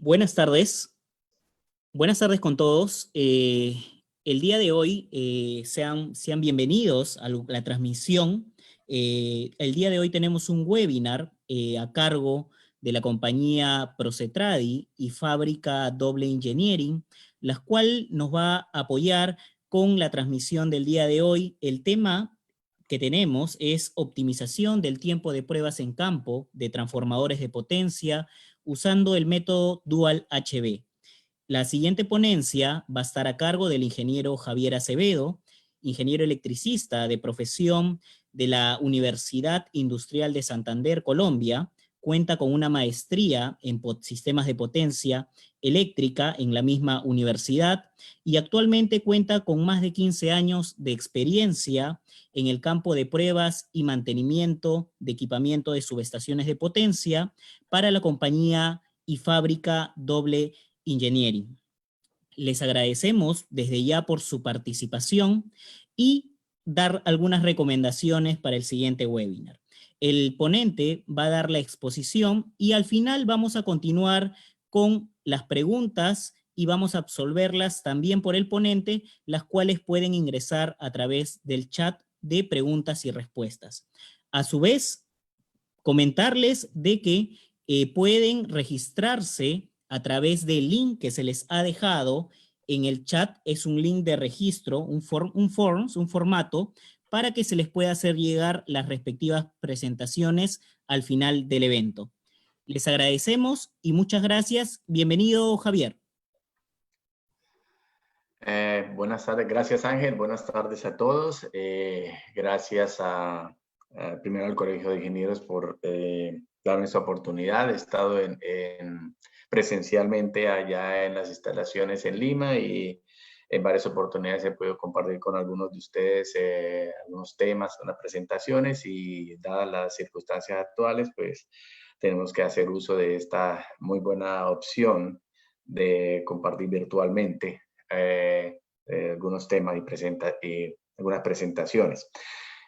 Buenas tardes. Buenas tardes con todos. El día de hoy sean bienvenidos a la transmisión. El día de hoy tenemos un webinar a cargo de la compañía Procetradi y Fábrica Doble Engineering, la cual nos va a apoyar con la transmisión del día de hoy. El tema que tenemos es optimización del tiempo de pruebas en campo de transformadores de potencia usando el método Dual HV. La siguiente ponencia va a estar a cargo del ingeniero Javier Acevedo, ingeniero electricista de profesión de la Universidad Industrial de Santander, Colombia. Cuenta con una maestría en sistemas de potencia eléctrica en la misma universidad y actualmente cuenta con más de 15 años de experiencia en el campo de pruebas y mantenimiento de equipamiento de subestaciones de potencia para la compañía y Fábrica Doble Engineering. Les agradecemos desde ya por su participación y dar algunas recomendaciones para el siguiente webinar. El ponente va a dar la exposición y al final vamos a continuar con las preguntas y vamos a absolverlas también por el ponente, las cuales pueden ingresar a través del chat de preguntas y respuestas. A su vez, comentarles de que pueden registrarse a través del link que se les ha dejado en el chat. Es un link de registro, un formato, para que se les pueda hacer llegar las respectivas presentaciones al final del evento. Les agradecemos y muchas gracias. Bienvenido, Javier. Buenas tardes, gracias Ángel, buenas tardes a todos. Gracias primero al Colegio de Ingenieros por darme esta oportunidad. He estado presencialmente allá en las instalaciones en Lima y en varias oportunidades he podido compartir con algunos de ustedes algunos temas, unas presentaciones, y dadas las circunstancias actuales, pues tenemos que hacer uso de esta muy buena opción de compartir virtualmente algunos temas y algunas presentaciones.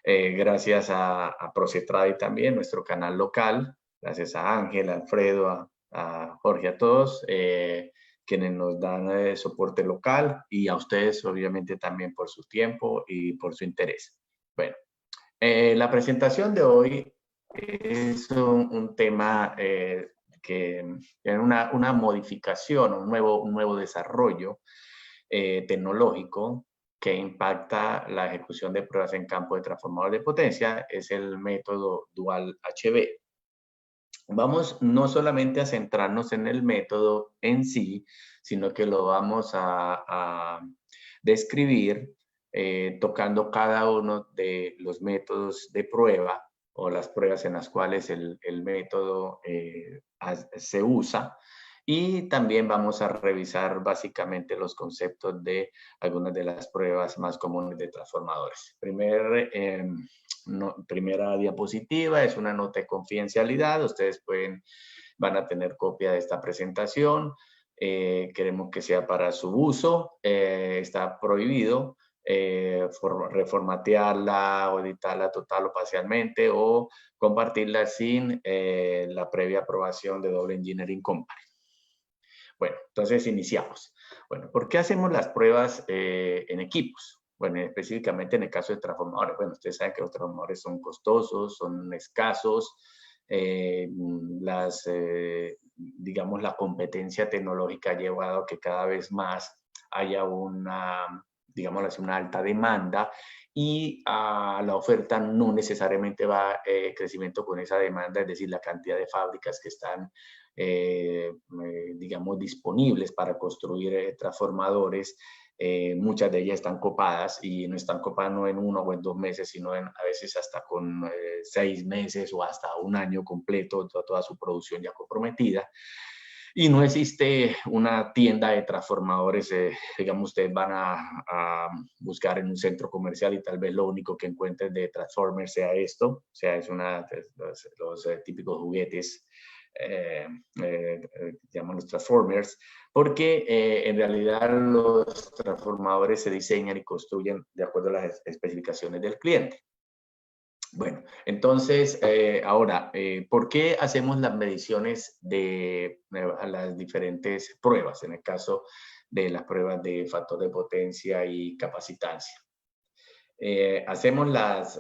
Gracias a Procetradi también, nuestro canal local, gracias a Ángel, a Alfredo, a Jorge, a todos, quienes nos dan soporte local, y a ustedes obviamente también por su tiempo y por su interés. Bueno, la presentación de hoy es un tema que es una modificación, un nuevo desarrollo tecnológico que impacta la ejecución de pruebas en campo de transformador de potencia. Es el método Dual HV. Vamos no solamente a centrarnos en el método en sí, sino que lo vamos a describir tocando cada uno de los métodos de prueba o las pruebas en las cuales el método se usa. Y también vamos a revisar básicamente los conceptos de algunas de las pruebas más comunes de transformadores. Primera diapositiva es una nota de confidencialidad. Ustedes van a tener copia de esta presentación. Queremos que sea para su uso. Está prohibido reformatearla o editarla total o parcialmente o compartirla sin la previa aprobación de Doble Engineering Company. Bueno, entonces iniciamos. Bueno, ¿por qué hacemos las pruebas en equipos? Bueno, específicamente en el caso de transformadores. Bueno, ustedes saben que los transformadores son costosos, son escasos. Digamos, la competencia tecnológica ha llevado a que cada vez más haya una alta demanda, y la oferta no necesariamente va crecimiento con esa demanda, es decir, la cantidad de fábricas que están digamos, disponibles para construir transformadores. Muchas de ellas están copadas, y no están copadas no en 1 o en 2 meses, sino a veces hasta con 6 meses o hasta un año completo, toda su producción ya comprometida. Y no existe una tienda de transformadores. Digamos, ustedes van a buscar en un centro comercial y tal vez lo único que encuentren de transformers sea esto, o sea, es los típicos juguetes llaman los transformers, porque en realidad los transformadores se diseñan y construyen de acuerdo a las especificaciones del cliente. Bueno, entonces, ahora, ¿por qué hacemos las mediciones a las diferentes pruebas? En el caso de las pruebas de factor de potencia y capacitancia. Hacemos las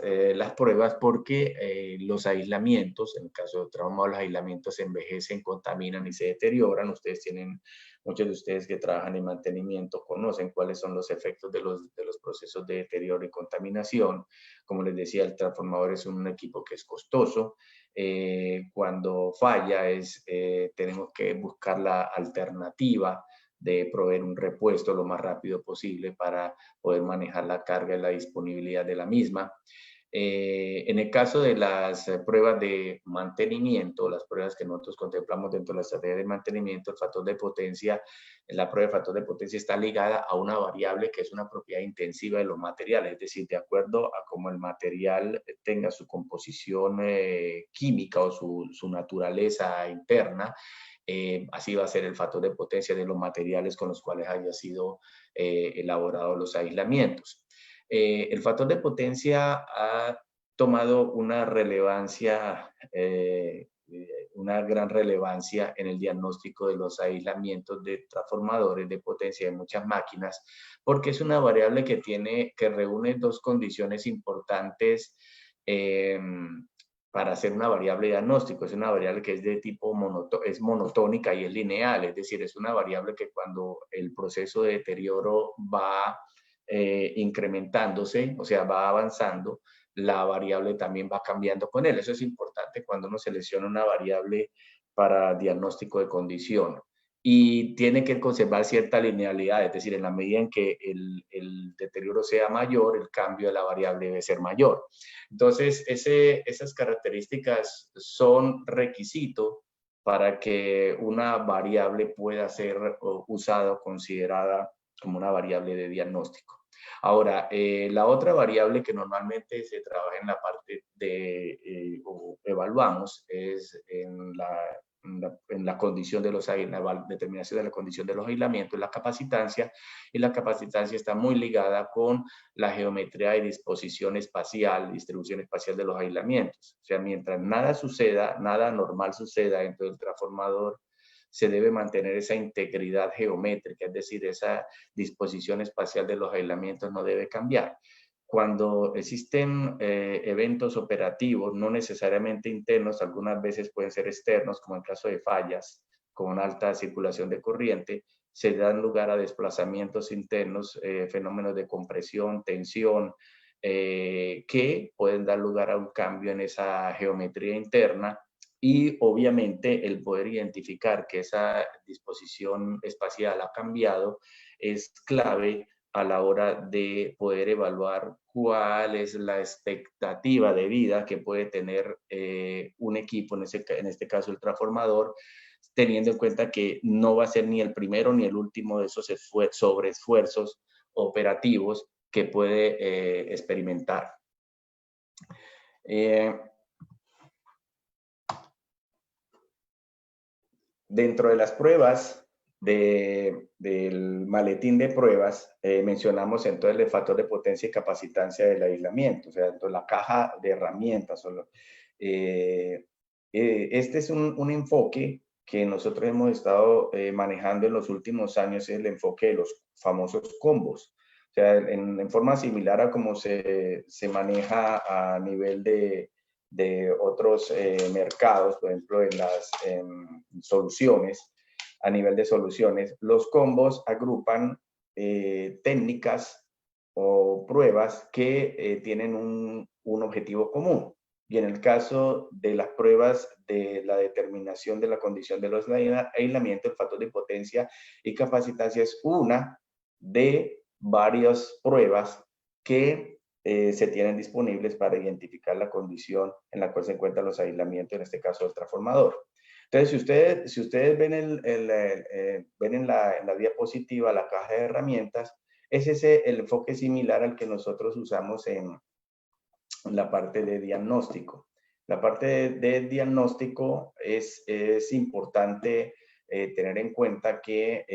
pruebas porque los aislamientos, en el caso de trauma, los aislamientos se envejecen, contaminan y se deterioran. Muchos de ustedes que trabajan en mantenimiento conocen cuáles son los efectos de los procesos de deterioro y contaminación. Como les decía, el transformador es un equipo que es costoso. Cuando falla, tenemos que buscar la alternativa de proveer un repuesto lo más rápido posible para poder manejar la carga y la disponibilidad de la misma. En el caso de las pruebas de mantenimiento, las pruebas que nosotros contemplamos dentro de la estrategia de mantenimiento, el factor de potencia, la prueba de factor de potencia está ligada a una variable que es una propiedad intensiva de los materiales, es decir, de acuerdo a cómo el material tenga su composición química o su naturaleza interna, así va a ser el factor de potencia de los materiales con los cuales haya sido elaborados los aislamientos. El factor de potencia ha tomado una relevancia, una gran relevancia en el diagnóstico de los aislamientos de transformadores de potencia de muchas máquinas, porque es una variable que reúne dos condiciones importantes para hacer una variable de diagnóstico. Es una variable que es de tipo monotónica y es lineal, es decir, es una variable que cuando el proceso de deterioro va incrementándose, o sea, va avanzando, la variable también va cambiando con él. Eso es importante cuando uno selecciona una variable para diagnóstico de condición. Y tiene que conservar cierta linealidad, es decir, en la medida en que el deterioro sea mayor, el cambio de la variable debe ser mayor. Entonces, esas características son requisito para que una variable pueda ser usada o considerada como una variable de diagnóstico. Ahora, la otra variable que normalmente se trabaja en la parte o evaluamos es en la condición de la determinación de la condición de los aislamientos, la capacitancia, y la capacitancia está muy ligada con la geometría y disposición espacial, distribución espacial de los aislamientos. O sea, mientras nada suceda, nada normal suceda dentro del transformador, se debe mantener esa integridad geométrica, es decir, esa disposición espacial de los aislamientos no debe cambiar. Cuando existen eventos operativos, no necesariamente internos, algunas veces pueden ser externos, como en caso de fallas con alta circulación de corriente, se dan lugar a desplazamientos internos, fenómenos de compresión, tensión, que pueden dar lugar a un cambio en esa geometría interna. Y obviamente el poder identificar que esa disposición espacial ha cambiado es clave a la hora de poder evaluar cuál es la expectativa de vida que puede tener un equipo, en este caso el transformador, teniendo en cuenta que no va a ser ni el primero ni el último de esos sobreesfuerzos operativos que puede experimentar. Dentro de las pruebas del maletín de pruebas, mencionamos entonces el factor de potencia y capacitancia del aislamiento, o sea, entonces la caja de herramientas. Este es un enfoque que nosotros hemos estado manejando en los últimos años, es el enfoque de los famosos combos. O sea, en forma similar a cómo se maneja a nivel de otros mercados, por ejemplo, en las soluciones, a nivel de soluciones, los combos agrupan técnicas o pruebas que tienen un objetivo común. Y en el caso de las pruebas de la determinación de la condición de los aislamientos, el factor de potencia y capacitancia es una de varias pruebas que se tienen disponibles para identificar la condición en la cual se encuentran los aislamientos, en este caso el transformador. Entonces, si ustedes ven, ven en la diapositiva la caja de herramientas, es el enfoque similar al que nosotros usamos en la parte de diagnóstico. La parte de diagnóstico es importante tener en cuenta que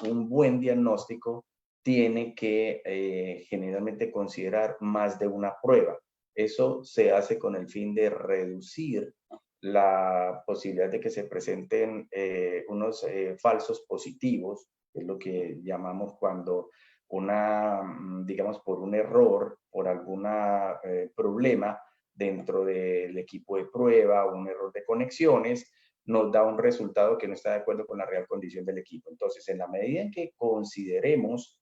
un buen diagnóstico tiene que generalmente considerar más de una prueba. Eso se hace con el fin de reducir la posibilidad de que se presenten unos falsos positivos, que es lo que llamamos cuando digamos, por un error, por algún problema dentro del equipo de prueba, un error de conexiones, nos da un resultado que no está de acuerdo con la real condición del equipo. Entonces, en la medida en que consideremos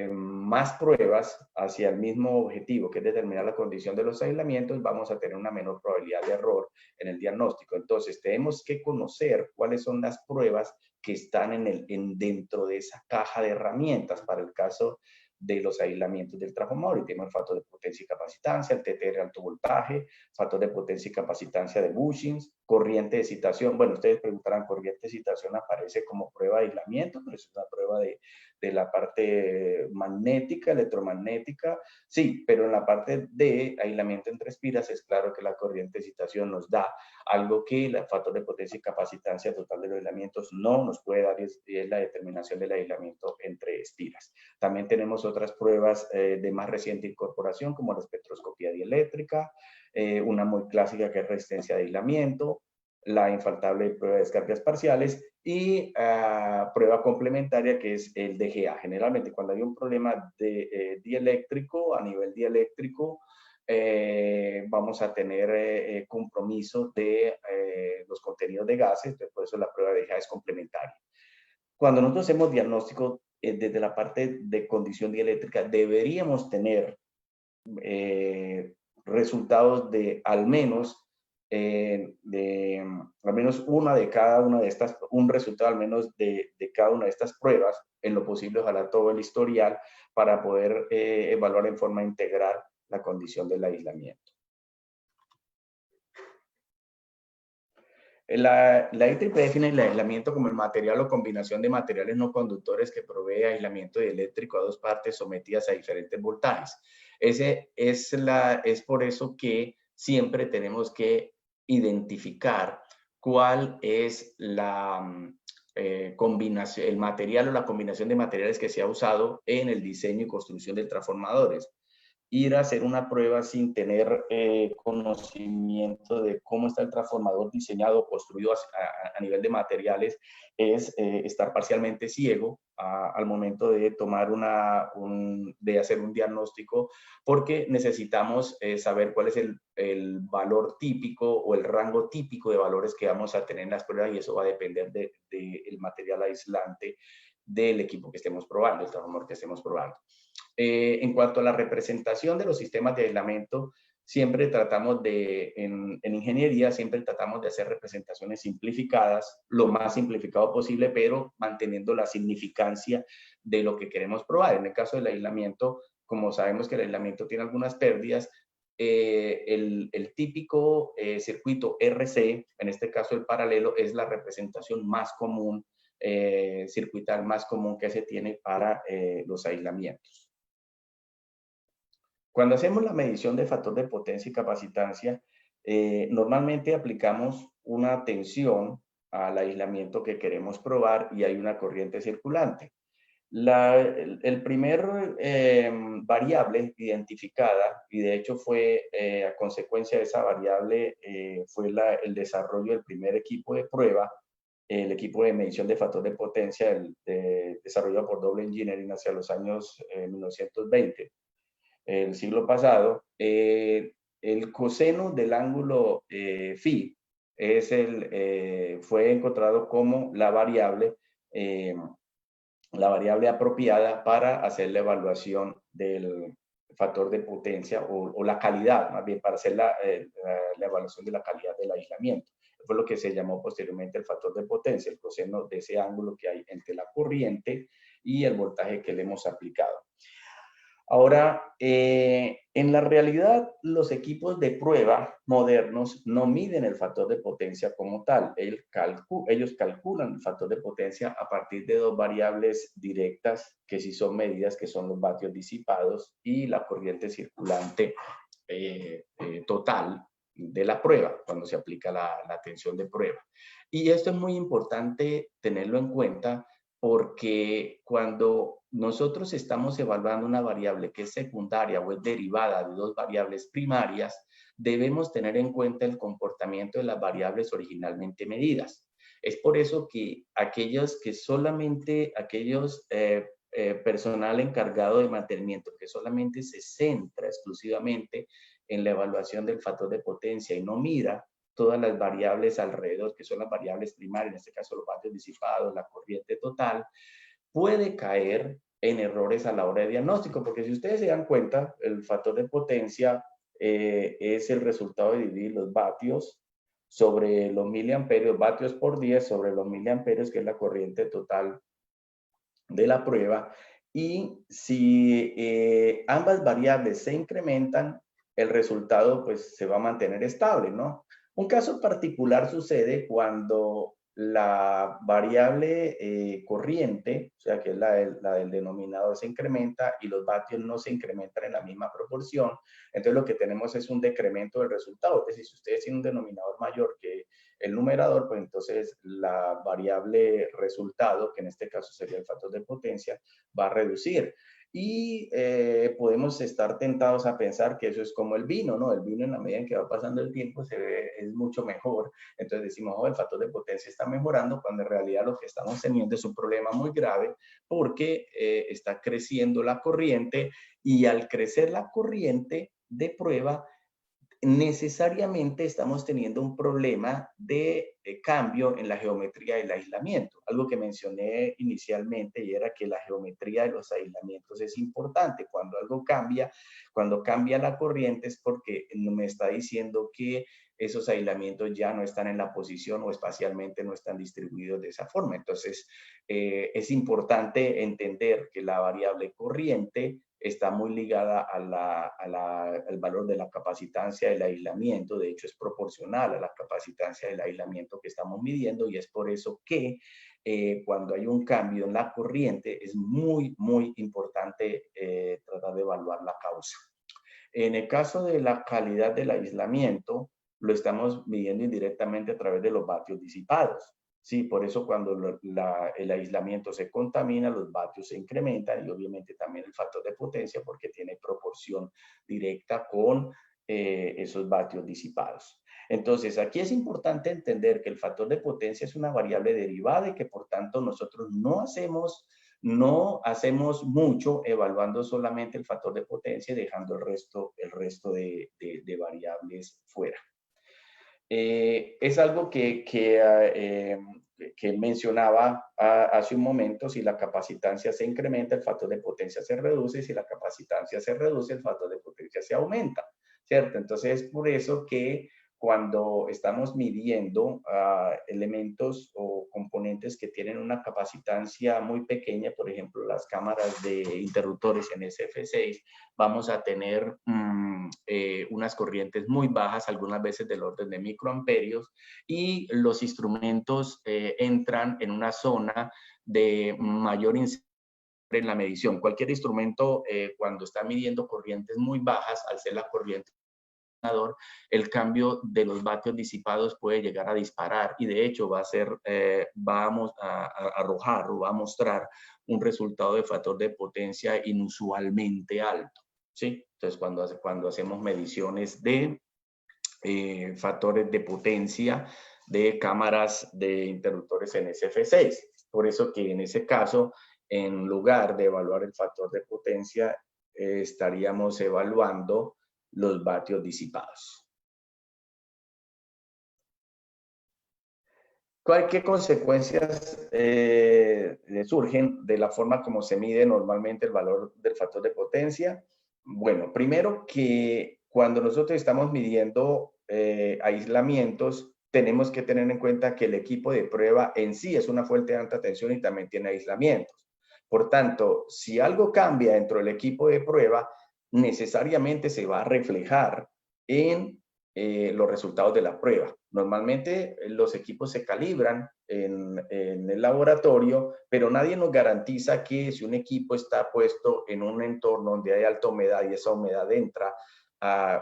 más pruebas hacia el mismo objetivo, que es determinar la condición de los aislamientos, vamos a tener una menor probabilidad de error en el diagnóstico. Entonces, tenemos que conocer cuáles son las pruebas que están dentro de esa caja de herramientas para el caso de los aislamientos del transformador. Y tenemos el factor de potencia y capacitancia, el TTR alto voltaje, factor de potencia y capacitancia de bushings, corriente de excitación. Bueno, ustedes preguntarán, corriente de excitación aparece como prueba de aislamiento, pero es una prueba de la parte magnética, electromagnética, sí, pero en la parte de aislamiento entre espiras es claro que la corriente de excitación nos da algo que el factor de potencia y capacitancia total de los aislamientos no nos puede dar, y es la determinación del aislamiento entre espiras. También tenemos otras pruebas de más reciente incorporación, como la espectroscopía dieléctrica, una muy clásica que es resistencia de aislamiento, la infaltable prueba de descargas parciales y prueba complementaria que es el DGA. Generalmente cuando hay un problema de dieléctrico, a nivel dieléctrico, vamos a tener compromiso de los contenidos de gases, entonces por eso la prueba de DGA es complementaria. Cuando nosotros hacemos diagnóstico desde la parte de condición dieléctrica, deberíamos tener resultados de al menos una de cada una de estas, un resultado al menos de cada una de estas pruebas, en lo posible ojalá todo el historial, para poder evaluar en forma integral la condición del aislamiento. La IEEE define el aislamiento como el material o combinación de materiales no conductores que provee aislamiento dieléctrico a dos partes sometidas a diferentes voltajes. Es por eso que siempre tenemos que identificar cuál es la combinación, el material o la combinación de materiales que se ha usado en el diseño y construcción de transformadores. Ir a hacer una prueba sin tener conocimiento de cómo está el transformador diseñado o construido a nivel de materiales es estar parcialmente ciego al momento de tomar de hacer un diagnóstico, porque necesitamos saber cuál es el valor típico o el rango típico de valores que vamos a tener en las pruebas, y eso va a depender del material aislante del equipo que estemos probando, el transformador que estemos probando. En cuanto a la representación de los sistemas de aislamiento, siempre tratamos en ingeniería, siempre tratamos de hacer representaciones simplificadas, lo más simplificado posible, pero manteniendo la significancia de lo que queremos probar. En el caso del aislamiento, como sabemos que el aislamiento tiene algunas pérdidas, el típico circuito RC, en este caso el paralelo, es la representación más común, circuital más común que se tiene para los aislamientos. Cuando hacemos la medición de factor de potencia y capacitancia, normalmente aplicamos una tensión al aislamiento que queremos probar y hay una corriente circulante. El primer variable identificada, y de hecho fue a consecuencia de esa variable, fue el desarrollo del primer equipo de prueba, el equipo de medición de factor de potencia desarrollado por Doble Engineering hacia los años 1920. El siglo pasado, el coseno del ángulo phi fue encontrado como la variable apropiada para hacer la evaluación del factor de potencia o la calidad, más bien para hacer la evaluación de la calidad del aislamiento. Fue lo que se llamó posteriormente el factor de potencia, el coseno de ese ángulo que hay entre la corriente y el voltaje que le hemos aplicado. Ahora, en la realidad, los equipos de prueba modernos no miden el factor de potencia como tal. Ellos calculan el factor de potencia a partir de dos variables directas que sí son medidas, que son los vatios disipados y la corriente circulante total de la prueba, cuando se aplica la tensión de prueba. Y esto es muy importante tenerlo en cuenta, porque cuando nosotros estamos evaluando una variable que es secundaria o es derivada de dos variables primarias, debemos tener en cuenta el comportamiento de las variables originalmente medidas. Es por eso que aquellos personal encargado de mantenimiento que solamente se centra exclusivamente en la evaluación del factor de potencia y no mira todas las variables alrededor, que son las variables primarias, en este caso los vatios disipados, la corriente total, puede caer en errores a la hora de diagnóstico, porque si ustedes se dan cuenta, el factor de potencia es el resultado de dividir los vatios sobre los miliamperios, vatios por 10 sobre los miliamperios, que es la corriente total de la prueba. Y si ambas variables se incrementan, el resultado pues se va a mantener estable, ¿no? Un caso particular sucede cuando la variable corriente, o sea que es la del denominador, se incrementa y los vatios no se incrementan en la misma proporción. Entonces lo que tenemos es un decremento del resultado. Es decir, si ustedes tienen un denominador mayor que el numerador, pues entonces la variable resultado, que en este caso sería el factor de potencia, va a reducir. Y podemos estar tentados a pensar que eso es como el vino, ¿no? El vino en la medida en que va pasando el tiempo es mucho mejor. Entonces decimos, oh, el factor de potencia está mejorando, cuando en realidad lo que estamos teniendo es un problema muy grave porque está creciendo la corriente y al crecer la corriente de prueba, necesariamente estamos teniendo un problema de cambio en la geometría del aislamiento. Algo que mencioné inicialmente y era que la geometría de los aislamientos es importante. Cuando algo cambia, cuando cambia la corriente es porque me está diciendo que esos aislamientos ya no están en la posición o espacialmente no están distribuidos de esa forma. Entonces, es importante entender que la variable corriente está muy ligada al valor de la capacitancia del aislamiento. De hecho, es proporcional a la capacitancia del aislamiento que estamos midiendo y es por eso que cuando hay un cambio en la corriente es muy, muy importante tratar de evaluar la causa. En el caso de la calidad del aislamiento, lo estamos midiendo indirectamente a través de los vatios disipados. Sí, por eso cuando el aislamiento se contamina, los vatios se incrementan y obviamente también el factor de potencia porque tiene proporción directa con esos vatios disipados. Entonces, aquí es importante entender que el factor de potencia es una variable derivada y que por tanto nosotros no hacemos mucho evaluando solamente el factor de potencia y dejando el resto de variables fuera. Es algo que mencionaba hace un momento: si la capacitancia se incrementa, el factor de potencia se reduce, y si la capacitancia se reduce, el factor de potencia se aumenta, ¿cierto? Entonces, es por eso que cuando estamos midiendo elementos o componentes que tienen una capacitancia muy pequeña, por ejemplo, las cámaras de interruptores en SF6, vamos a tener unas corrientes muy bajas, algunas veces del orden de microamperios, y los instrumentos entran en una zona de mayor incertidumbre en la medición. Cualquier instrumento, cuando está midiendo corrientes muy bajas, al ser la corriente, el cambio de los vatios disipados puede llegar a disparar y de hecho va a arrojar o va a mostrar un resultado de factor de potencia inusualmente alto, ¿sí? Entonces, cuando hacemos mediciones de factores de potencia de cámaras de interruptores en SF6. Por eso que en ese caso, en lugar de evaluar el factor de potencia, estaríamos evaluando los vatios disipados. ¿Qué consecuencias surgen de la forma como se mide normalmente el valor del factor de potencia? Bueno, primero que cuando nosotros estamos midiendo aislamientos, tenemos que tener en cuenta que el equipo de prueba en sí es una fuente de alta tensión y también tiene aislamientos. Por tanto, si algo cambia dentro del equipo de prueba, necesariamente se va a reflejar en los resultados de la prueba. Normalmente los equipos se calibran en el laboratorio, pero nadie nos garantiza que si un equipo está puesto en un entorno donde hay alta humedad y esa humedad entra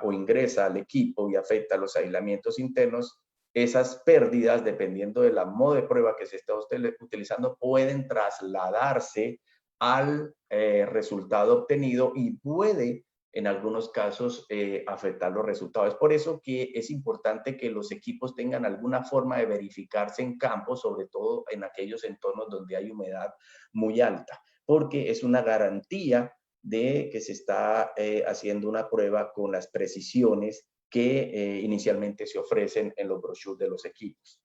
o ingresa al equipo y afecta los aislamientos internos, esas pérdidas, dependiendo del modo de prueba que se está utilizando, pueden trasladarse al resultado obtenido y puede en algunos casos afectar los resultados. Es por eso que es importante que los equipos tengan alguna forma de verificarse en campo, sobre todo en aquellos entornos donde hay humedad muy alta, porque es una garantía de que se está haciendo una prueba con las precisiones que inicialmente se ofrecen en los brochures de los equipos.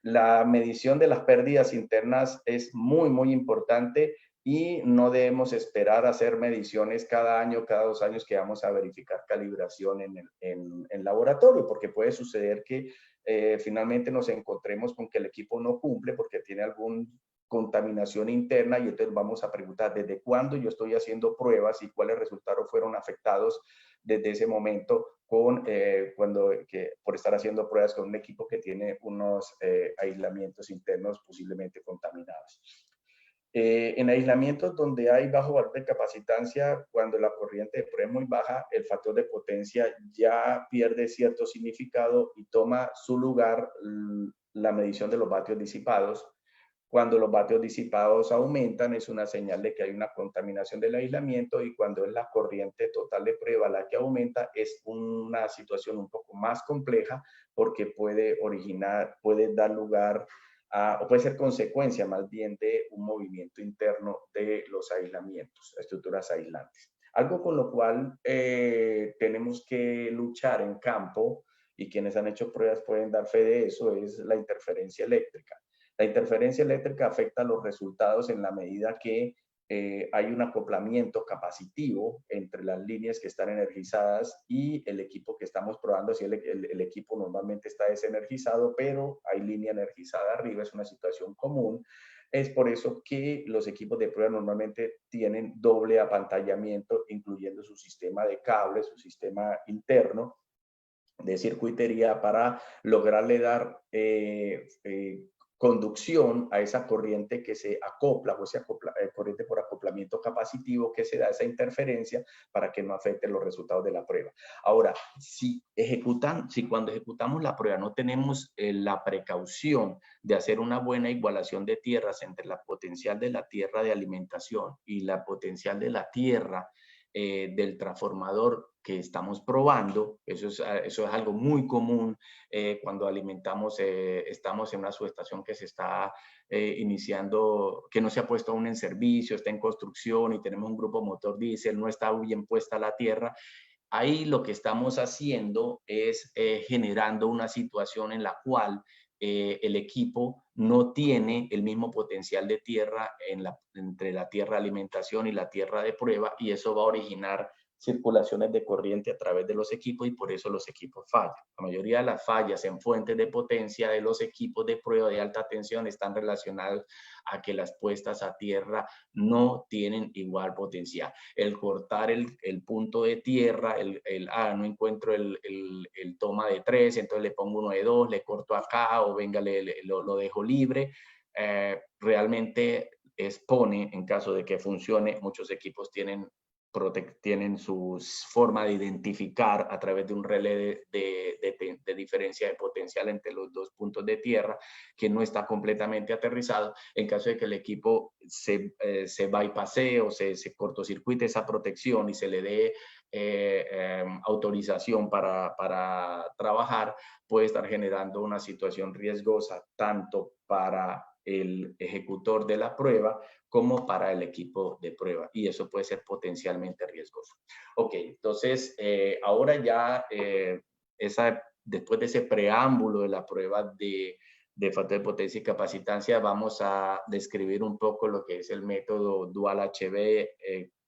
La medición de las pérdidas internas es muy, muy importante y no debemos esperar a hacer mediciones cada año, cada 2 años que vamos a verificar calibración en laboratorio, porque puede suceder que finalmente nos encontremos con que el equipo no cumple porque tiene alguna contaminación interna y entonces vamos a preguntar desde cuándo yo estoy haciendo pruebas y cuáles resultados fueron afectados desde ese momento por estar haciendo pruebas con un equipo que tiene unos aislamientos internos posiblemente contaminados. En aislamientos donde hay bajo valor de capacitancia, cuando la corriente de prueba es muy baja, el factor de potencia ya pierde cierto significado y toma su lugar la medición de los vatios disipados. Cuando los vatios disipados aumentan, es una señal de que hay una contaminación del aislamiento, y cuando es la corriente total de prueba la que aumenta, es una situación un poco más compleja porque puede dar lugar o puede ser consecuencia más bien de un movimiento interno de los aislamientos, estructuras aislantes. Algo con lo cual tenemos que luchar en campo, y quienes han hecho pruebas pueden dar fe de eso, es la interferencia eléctrica. La interferencia eléctrica afecta los resultados en la medida que hay un acoplamiento capacitivo entre las líneas que están energizadas y el equipo que estamos probando. Si el equipo normalmente está desenergizado, pero hay línea energizada arriba, es una situación común. Es por eso que los equipos de prueba normalmente tienen doble apantallamiento, incluyendo su sistema de cables, su sistema interno de circuitería, para lograrle dar conducción a esa corriente que se acopla, o esa corriente por acoplamiento capacitivo que se da, esa interferencia, para que no afecte los resultados de la prueba. Ahora, si cuando ejecutamos la prueba no tenemos la precaución de hacer una buena igualación de tierras entre la potencial de la tierra de alimentación y la potencial de la tierra del transformador que estamos probando, eso es algo muy común cuando alimentamos, estamos en una subestación que se está iniciando, que no se ha puesto aún en servicio, está en construcción y tenemos un grupo motor diésel, no está bien puesta la tierra. Ahí lo que estamos haciendo es generando una situación en la cual el equipo no tiene el mismo potencial de tierra entre la tierra de alimentación y la tierra de prueba, y eso va a originar circulaciones de corriente a través de los equipos, y por eso los equipos fallan. La mayoría de las fallas en fuentes de potencia de los equipos de prueba de alta tensión están relacionadas a que las puestas a tierra no tienen igual potencial. El cortar el punto de tierra, no encuentro el toma de 3, entonces le pongo uno de 2, le corto acá, o venga, lo dejo libre. Realmente expone, en caso de que funcione, muchos equipos tienen su forma de identificar a través de un relé de diferencia de potencial entre los dos puntos de tierra, que no está completamente aterrizado. En caso de que el equipo se bypassee o se cortocircuite esa protección y se le dé autorización para trabajar, puede estar generando una situación riesgosa tanto para el ejecutor de la prueba como para el equipo de prueba, y eso puede ser potencialmente riesgoso. Ok, entonces ahora ya después de ese preámbulo de la prueba de factor de potencia y capacitancia, vamos a describir un poco lo que es el método Dual HV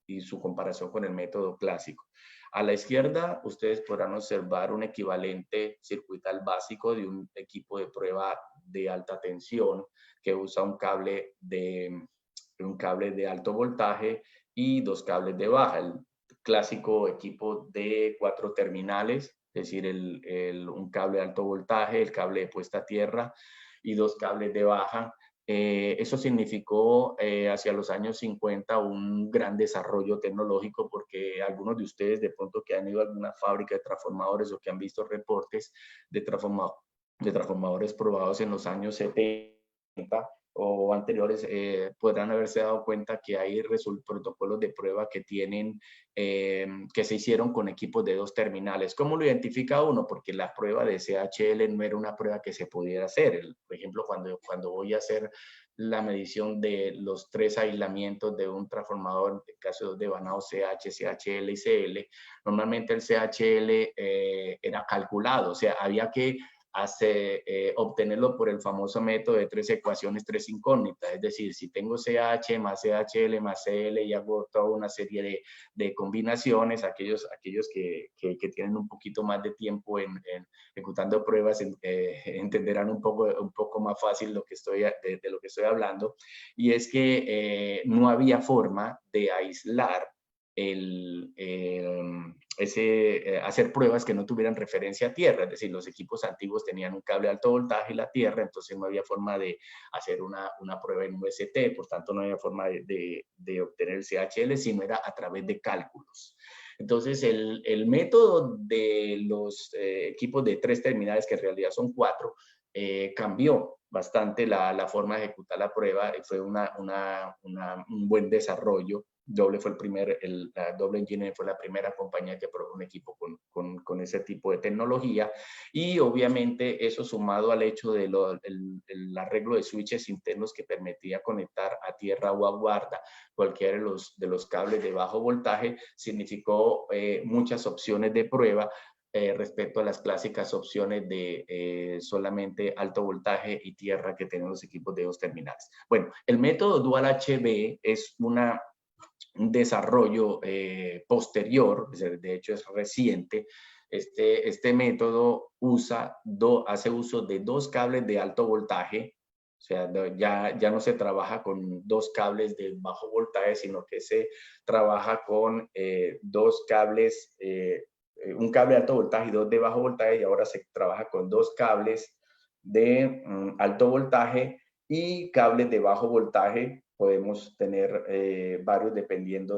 y su comparación con el método clásico. A la izquierda, ustedes podrán observar un equivalente circuital básico de un equipo de prueba de alta tensión que usa un cable de alto voltaje y 2 cables de baja. El clásico equipo de 4 terminales, es decir, un cable de alto voltaje, el cable de puesta a tierra y 2 cables de baja. Eso significó hacia los años 50 un gran desarrollo tecnológico, porque algunos de ustedes de pronto que han ido a alguna fábrica de transformadores o que han visto reportes de de transformadores probados en los años 70 o anteriores, podrán haberse dado cuenta que hay protocolos de prueba que tienen, que se hicieron con equipos de 2 terminales. ¿Cómo lo identifica uno? Porque la prueba de CHL no era una prueba que se pudiera hacer. Por ejemplo, cuando voy a hacer la medición de los 3 aislamientos de un transformador, en caso de Banao CH, CHL y CL, normalmente el CHL era calculado, o sea, había que obtenerlo por el famoso método de 3 ecuaciones, 3 incógnitas. Es decir, si tengo CH más CHL más CL y hago toda una serie de combinaciones, aquellos que tienen un poquito más de tiempo en ejecutando pruebas entenderán un poco más fácil lo que de lo que estoy hablando. Y es que no había forma de aislar hacer pruebas que no tuvieran referencia a tierra, es decir, los equipos antiguos tenían un cable de alto voltaje y la tierra, entonces no había forma de hacer una prueba en UST, por tanto no había forma de obtener el CHL, sino era a través de cálculos. Entonces, el método de los equipos de 3 terminales, que en realidad son 4, cambió bastante la forma de ejecutar la prueba, fue un buen desarrollo. Doble fue la Doble Engineering fue la primera compañía que probó un equipo con ese tipo de tecnología, y obviamente eso sumado al hecho del arreglo de switches internos que permitía conectar a tierra o a guarda cualquiera de los cables de bajo voltaje, significó muchas opciones de prueba respecto a las clásicas opciones de solamente alto voltaje y tierra que tienen los equipos de 2 terminales. Bueno, el método Dual HV es un desarrollo posterior, de hecho es reciente. Este método hace uso de 2 cables de alto voltaje, o sea, ya no se trabaja con 2 cables de bajo voltaje, sino que se trabaja con 2 cables, un cable de alto voltaje y 2 de bajo voltaje, y ahora se trabaja con 2 cables de alto voltaje y cables de bajo voltaje. Podemos tener varios dependiendo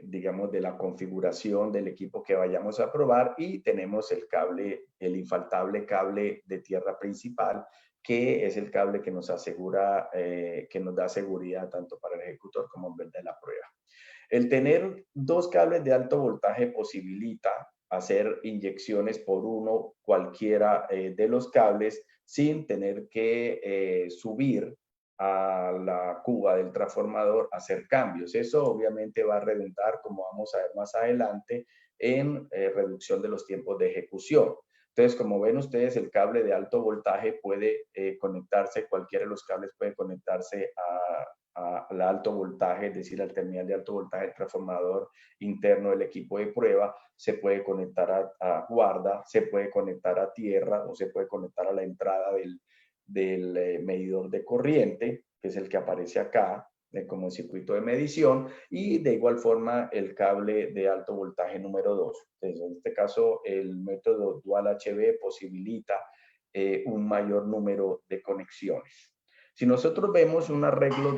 digamos, de la configuración del equipo que vayamos a probar, y tenemos el infaltable cable de tierra principal, que es el cable que nos asegura, que nos da seguridad tanto para el ejecutor como en vez de la prueba. El tener 2 cables de alto voltaje posibilita hacer inyecciones por uno cualquiera de los cables sin tener que subir a la cuba del transformador a hacer cambios. Eso obviamente va a redundar, como vamos a ver más adelante, en reducción de los tiempos de ejecución. Entonces, como ven ustedes, el cable de alto voltaje puede conectarse, cualquiera de los cables puede conectarse al alto voltaje, es decir, al terminal de alto voltaje del transformador interno del equipo de prueba. Se puede conectar a guarda, se puede conectar a tierra o se puede conectar a la entrada del medidor de corriente, que es el que aparece acá como circuito de medición, y de igual forma el cable de alto voltaje número 2. Entonces, en este caso, el método Dual HV posibilita un mayor número de conexiones. Si nosotros vemos un arreglo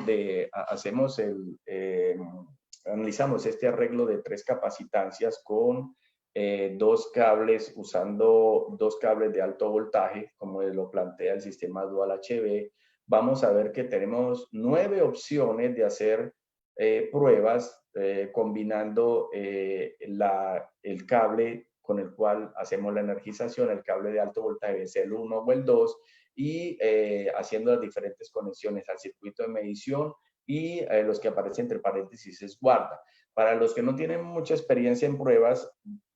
analizamos este arreglo de 3 capacitancias con 2 cables, usando 2 cables de alto voltaje, como lo plantea el sistema Dual HV, vamos a ver que tenemos 9 opciones de hacer pruebas combinando el cable con el cual hacemos la energización, el cable de alto voltaje es el 1 o el 2, y haciendo las diferentes conexiones al circuito de medición, y los que aparecen entre paréntesis es guarda. Para los que no tienen mucha experiencia en pruebas,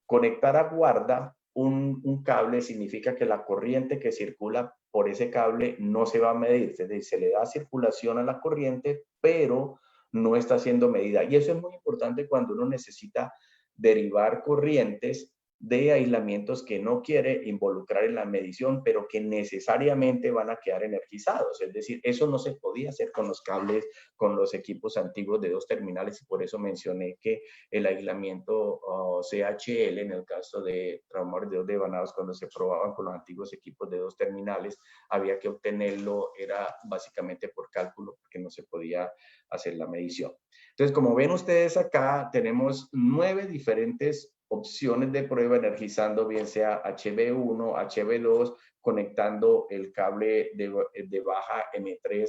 conectar a guarda un cable significa que la corriente que circula por ese cable no se va a medir, es decir, se le da circulación a la corriente, pero no está siendo medida. Y eso es muy importante cuando uno necesita derivar corrientes de aislamientos que no quiere involucrar en la medición, pero que necesariamente van a quedar energizados. Es decir, eso no se podía hacer con los cables, con los equipos antiguos de 2 terminales, y por eso mencioné que el aislamiento CHL, en el caso de transformadores de Banados, cuando se probaban con los antiguos equipos de 2 terminales, había que obtenerlo, era básicamente por cálculo, porque no se podía hacer la medición. Entonces, como ven ustedes acá, tenemos 9 diferentes opciones de prueba energizando bien sea HV1, HV2, conectando el cable de baja M3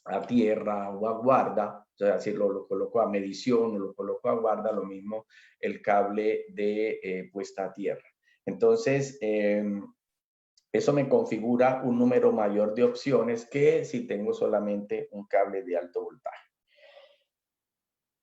a tierra o a guarda, o sea, si lo coloco a medición o lo coloco a guarda, lo mismo el cable de puesta a tierra. Entonces, eso me configura un número mayor de opciones que si tengo solamente un cable de alto voltaje.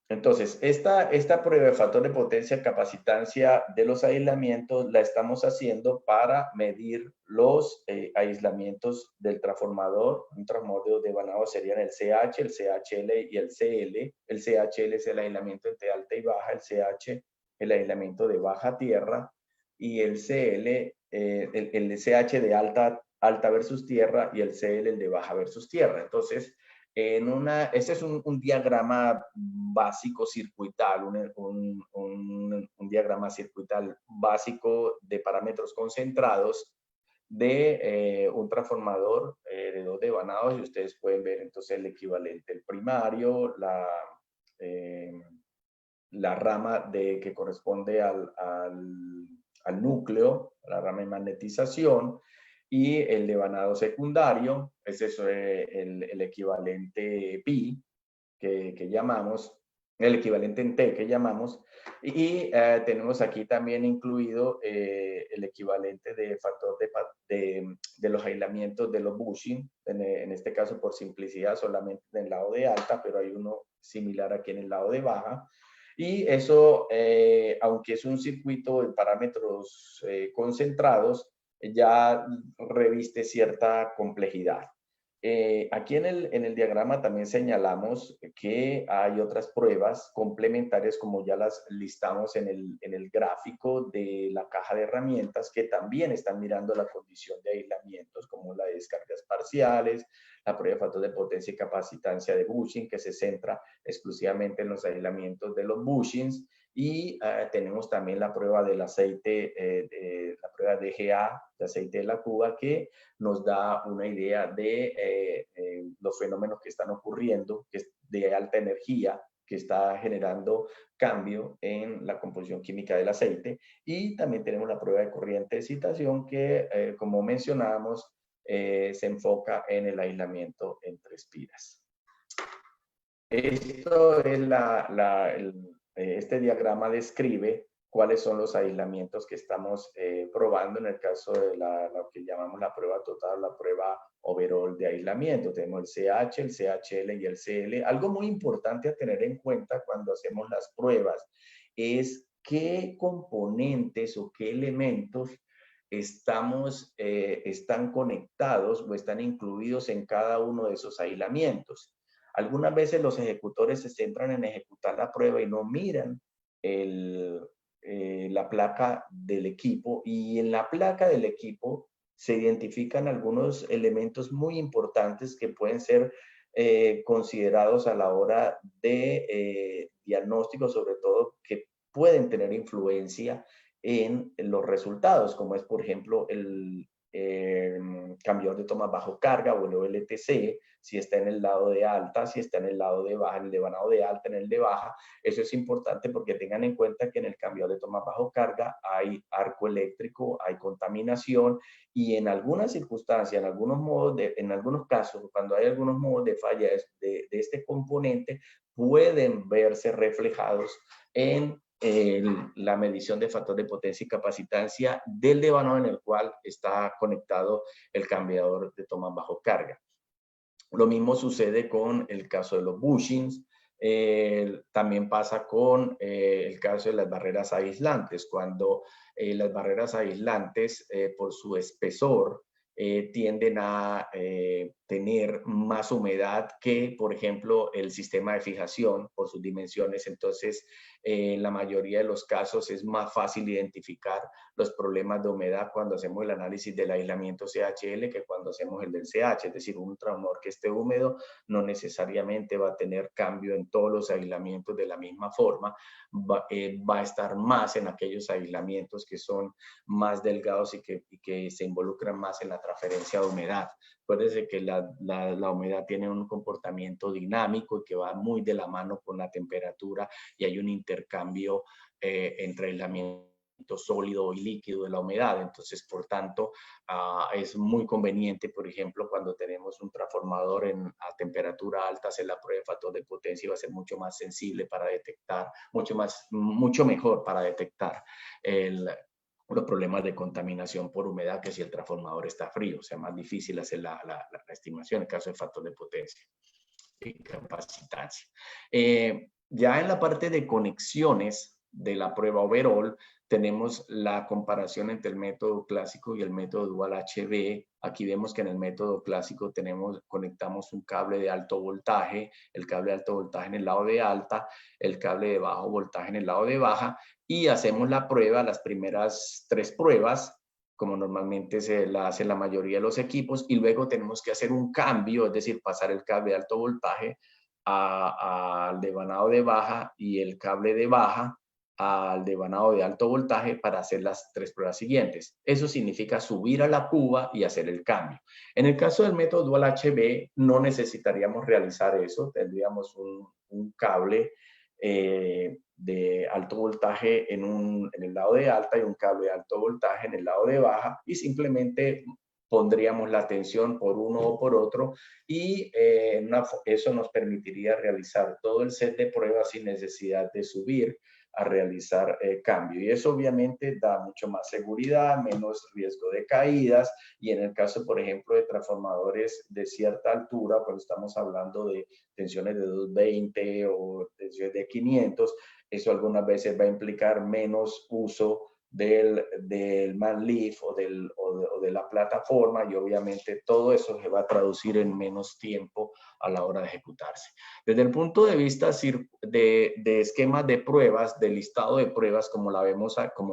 Entonces, esta prueba de factor de potencia capacitancia de los aislamientos la estamos haciendo para medir los aislamientos del transformador. Un transformador de vanado serían el CH, el CHL y el CL. El CHL es el aislamiento entre alta y baja, el CH el aislamiento de baja tierra y el CL, el CH de alta versus tierra y el CL el de baja versus tierra. Entonces, este es un diagrama básico circuital, un diagrama circuital básico de parámetros concentrados de un transformador de 2 devanados y ustedes pueden ver entonces el equivalente, el primario, la rama que corresponde al núcleo, la rama de magnetización, y el devanado secundario, es eso, el equivalente pi que llamamos, el equivalente en T que llamamos, y tenemos aquí también incluido el equivalente de factor de los aislamientos de los bushing, en este caso por simplicidad solamente en el lado de alta, pero hay uno similar aquí en el lado de baja. Y eso, aunque es un circuito de parámetros concentrados, ya reviste cierta complejidad. Aquí en el diagrama también señalamos que hay otras pruebas complementarias, como ya las listamos en el gráfico de la caja de herramientas, que también están mirando la condición de aislamientos, como la de descargas parciales, la prueba de factor de potencia y capacitancia de bushing, que se centra exclusivamente en los aislamientos de los bushings, y tenemos también la prueba del aceite, la prueba de GA, de aceite de la cuba, que nos da una idea de los fenómenos que están ocurriendo, que es de alta energía, que está generando cambio en la composición química del aceite. Y también tenemos la prueba de corriente de excitación que, como mencionábamos, se enfoca en el aislamiento entre espiras. Esto es este diagrama describe cuáles son los aislamientos que estamos probando en el caso de lo que llamamos la prueba total, la prueba overall de aislamiento. Tenemos el CH, el CHL y el CL. Algo muy importante a tener en cuenta cuando hacemos las pruebas es qué componentes o qué elementos están conectados o están incluidos en cada uno de esos aislamientos. Algunas veces los ejecutores se centran en ejecutar la prueba y no miran la placa del equipo, y en la placa del equipo se identifican algunos elementos muy importantes que pueden ser considerados a la hora de diagnóstico, sobre todo que pueden tener influencia en los resultados, como es por ejemplo el cambiador de toma bajo carga o el OLTC, si está en el lado de alta, si está en el lado de baja, en el devanado de alta, en el de baja. Eso es importante porque tengan en cuenta que en el cambiador de toma bajo carga hay arco eléctrico, hay contaminación, y en algunas circunstancias, en algunos casos, cuando hay algunos modos de falla de este componente, pueden verse reflejados en la medición de factor de potencia y capacitancia del devanado en el cual está conectado el cambiador de toma bajo carga. Lo mismo sucede con el caso de los bushings. También pasa con el caso de las barreras aislantes, cuando las barreras aislantes, por su espesor, tienden a tener más humedad que, por ejemplo, el sistema de fijación por sus dimensiones. Entonces, en la mayoría de los casos es más fácil identificar los problemas de humedad cuando hacemos el análisis del aislamiento CHL que cuando hacemos el del CH. Es decir, un transformador que esté húmedo no necesariamente va a tener cambio en todos los aislamientos de la misma forma. Va a estar más en aquellos aislamientos que son más delgados y que se involucran más en la transferencia de humedad. Acuérdense que la humedad tiene un comportamiento dinámico y que va muy de la mano con la temperatura, y hay un intercambio entre aislamiento sólido y líquido de la humedad. Entonces, por tanto, es muy conveniente, por ejemplo, cuando tenemos un transformador a temperatura alta, hacer la prueba de factor de potencia, va a ser mucho más sensible para detectar, mucho mejor para detectar los problemas de contaminación por humedad que si el transformador está frío. O sea, más difícil hacer la estimación en caso de factor de potencia y capacitancia. Ya en la parte de conexiones de la prueba overall, tenemos la comparación entre el método clásico y el método dual HV. Aquí vemos que en el método clásico conectamos un cable de alto voltaje, el cable de alto voltaje en el lado de alta, el cable de bajo voltaje en el lado de baja, y hacemos la prueba, las primeras 3 pruebas, como normalmente se la hace la mayoría de los equipos, y luego tenemos que hacer un cambio, es decir, pasar el cable de alto voltaje al devanado de baja y el cable de baja al devanado de alto voltaje para hacer las 3 pruebas siguientes. Eso significa subir a la cuba y hacer el cambio. En el caso del método Dual HV, no necesitaríamos realizar eso. Tendríamos un cable de alto voltaje en el lado de alta y un cable de alto voltaje en el lado de baja, y simplemente pondríamos la tensión por uno o por otro, y eso nos permitiría realizar todo el set de pruebas sin necesidad de subir a realizar cambio. Y eso obviamente da mucho más seguridad, menos riesgo de caídas, y en el caso, por ejemplo, de transformadores de cierta altura, cuando estamos hablando de tensiones de 220 o tensiones de 500, eso algunas veces va a implicar menos uso del man lift o de la plataforma, y obviamente todo eso se va a traducir en menos tiempo a la hora de ejecutarse. Desde el punto de vista de esquemas de pruebas, de listado de pruebas, como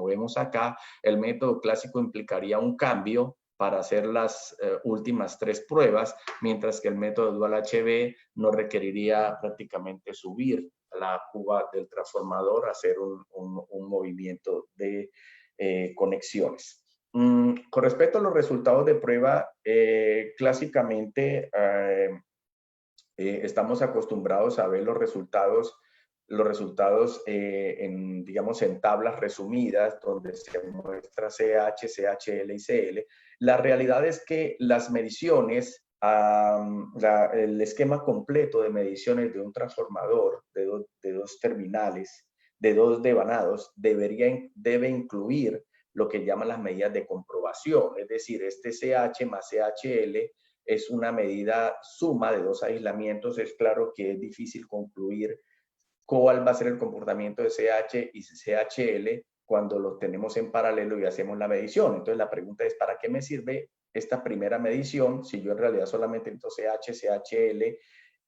vemos acá, el método clásico implicaría un cambio para hacer las últimas 3 pruebas, mientras que el método Dual HV no requeriría prácticamente subir la cuba del transformador, hacer un movimiento de conexiones. Con respecto a los resultados de prueba, clásicamente estamos acostumbrados a ver los resultados digamos, en tablas resumidas, donde se muestra CH, CHL y CL. La realidad es que las mediciones, el esquema completo de mediciones de un transformador de 2 terminales, de 2 devanados, debe incluir lo que llaman las medidas de comprobación, es decir, este CH más CHL es una medida suma de 2 aislamientos. Es claro que es difícil concluir cuál va a ser el comportamiento de CH y CHL cuando los tenemos en paralelo y hacemos la medición. Entonces la pregunta es, ¿para qué me sirve esta primera medición si yo en realidad solamente entonces CH, CHL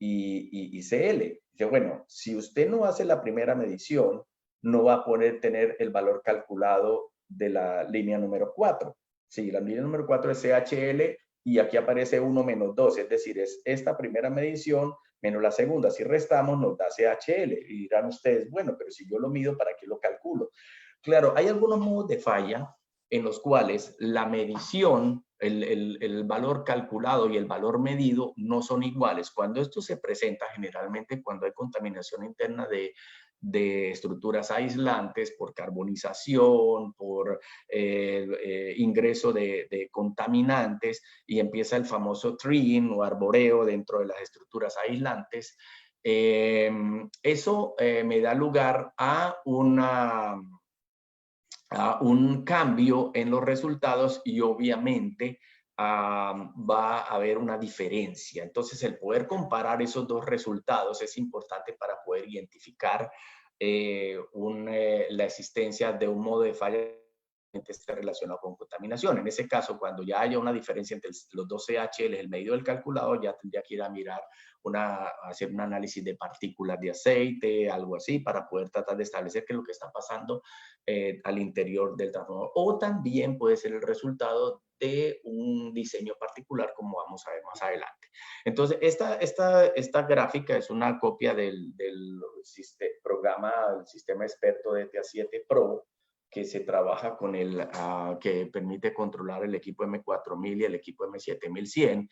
y CL? Yo, bueno, si usted no hace la primera medición, no va a poder tener el valor calculado de la línea número 4. Si la línea número 4 es CHL y aquí aparece 1 menos 2, es decir, es esta primera medición menos la segunda. Si restamos, nos da CHL. Y dirán ustedes, bueno, pero si yo lo mido, ¿para qué lo calculo? Claro, hay algunos modos de falla en los cuales la medición, el valor calculado y el valor medido no son iguales. Cuando esto se presenta, generalmente cuando hay contaminación interna de estructuras aislantes por carbonización, por ingreso de contaminantes, y empieza el famoso treeing o arboreo dentro de las estructuras aislantes. Eso me da lugar a un cambio en los resultados, y obviamente va a haber una diferencia. Entonces, el poder comparar esos 2 resultados es importante para poder identificar la existencia de un modo de falla que esté relacionado con contaminación. En ese caso, cuando ya haya una diferencia entre los 2 CHL, el medido del calculado, ya tendría que ir a mirar hacer un análisis de partículas de aceite, algo así, para poder tratar de establecer qué es lo que está pasando al interior del transformador. O también puede ser el resultado de un diseño particular, como vamos a ver más adelante. Entonces, esta gráfica es una copia del programa, el sistema experto de TA7 Pro, que se trabaja con que permite controlar el equipo M4000 y el equipo M7100.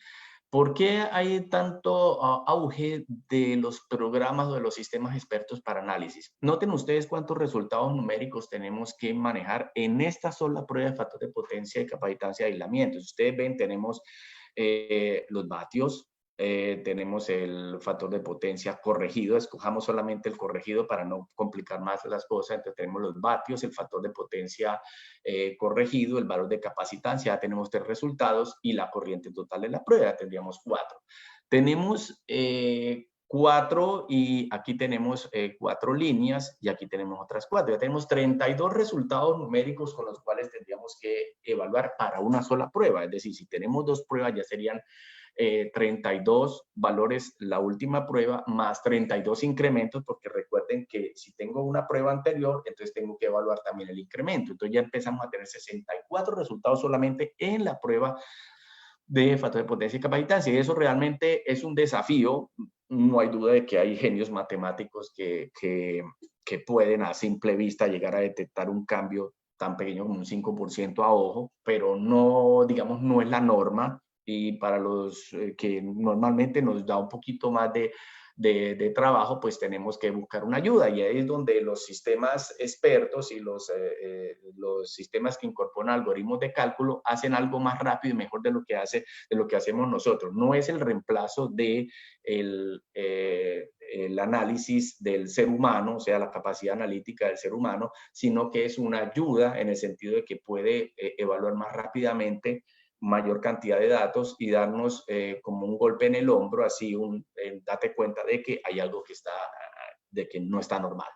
¿Por qué hay tanto auge de los programas o de los sistemas expertos para análisis? Noten ustedes cuántos resultados numéricos tenemos que manejar en esta sola prueba de factor de potencia y capacitancia de aislamiento. Si ustedes ven, tenemos los vatios, tenemos el factor de potencia corregido, escojamos solamente el corregido para no complicar más las cosas. Entonces tenemos los vatios, el factor de potencia corregido, el valor de capacitancia, ya tenemos 3 resultados, y la corriente total de la prueba, tendríamos 4. Tenemos 4 y aquí tenemos 4 líneas y aquí tenemos otras 4. Ya tenemos 32 resultados numéricos con los cuales tendríamos que evaluar para una sola prueba. Es decir, si tenemos 2 pruebas ya serían 32 valores la última prueba más 32 incrementos, porque recuerden que si tengo una prueba anterior, entonces tengo que evaluar también el incremento. Entonces ya empezamos a tener 64 resultados solamente en la prueba de factor de potencia y capacitancia. Y eso realmente es un desafío. No hay duda de que hay genios matemáticos que pueden a simple vista llegar a detectar un cambio tan pequeño como un 5% a ojo, pero no, digamos, no es la norma. Y para los que normalmente nos da un poquito más de trabajo, pues tenemos que buscar una ayuda, y ahí es donde los sistemas expertos y los sistemas que incorporan algoritmos de cálculo hacen algo más rápido y mejor de lo que hacemos nosotros. No es el reemplazo de el análisis del ser humano, o sea, la capacidad analítica del ser humano, sino que es una ayuda en el sentido de que puede evaluar más rápidamente mayor cantidad de datos y darnos como un golpe en el hombro, así date cuenta de que hay algo de que no está normal.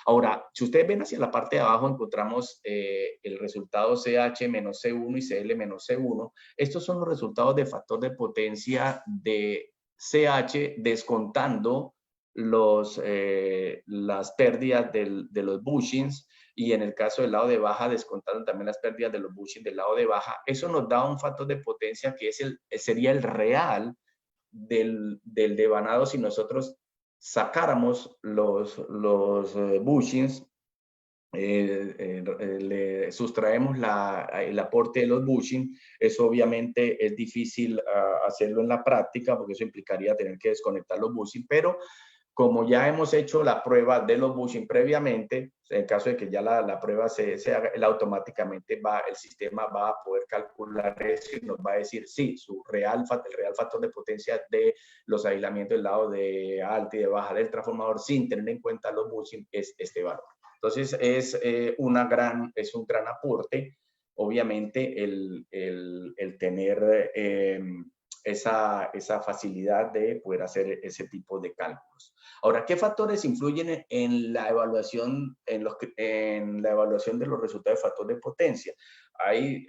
Ahora, si ustedes ven hacia la parte de abajo, encontramos el resultado CH-C1 y CL-C1. Estos son los resultados de factor de potencia de CH descontando las pérdidas de los bushings, y en el caso del lado de baja descontando también las pérdidas de los bushings del lado de baja. Eso nos da un factor de potencia que sería el real del devanado si nosotros sacáramos los bushings, le sustraemos el aporte de los bushing. Eso obviamente es difícil hacerlo en la práctica, porque eso implicaría tener que desconectar los bushing, pero como ya hemos hecho la prueba de los bushing previamente, en caso de que ya la prueba se haga, automáticamente el sistema va a poder calcular eso y nos va a decir, sí, el real factor de potencia de los aislamientos del lado de alta y de baja del transformador, sin tener en cuenta los bushing, es este valor. Entonces es un gran aporte, obviamente, el tener esa facilidad de poder hacer ese tipo de cálculos. Ahora, ¿qué factores influyen en la evaluación, en la evaluación de los resultados de factor de potencia? Hay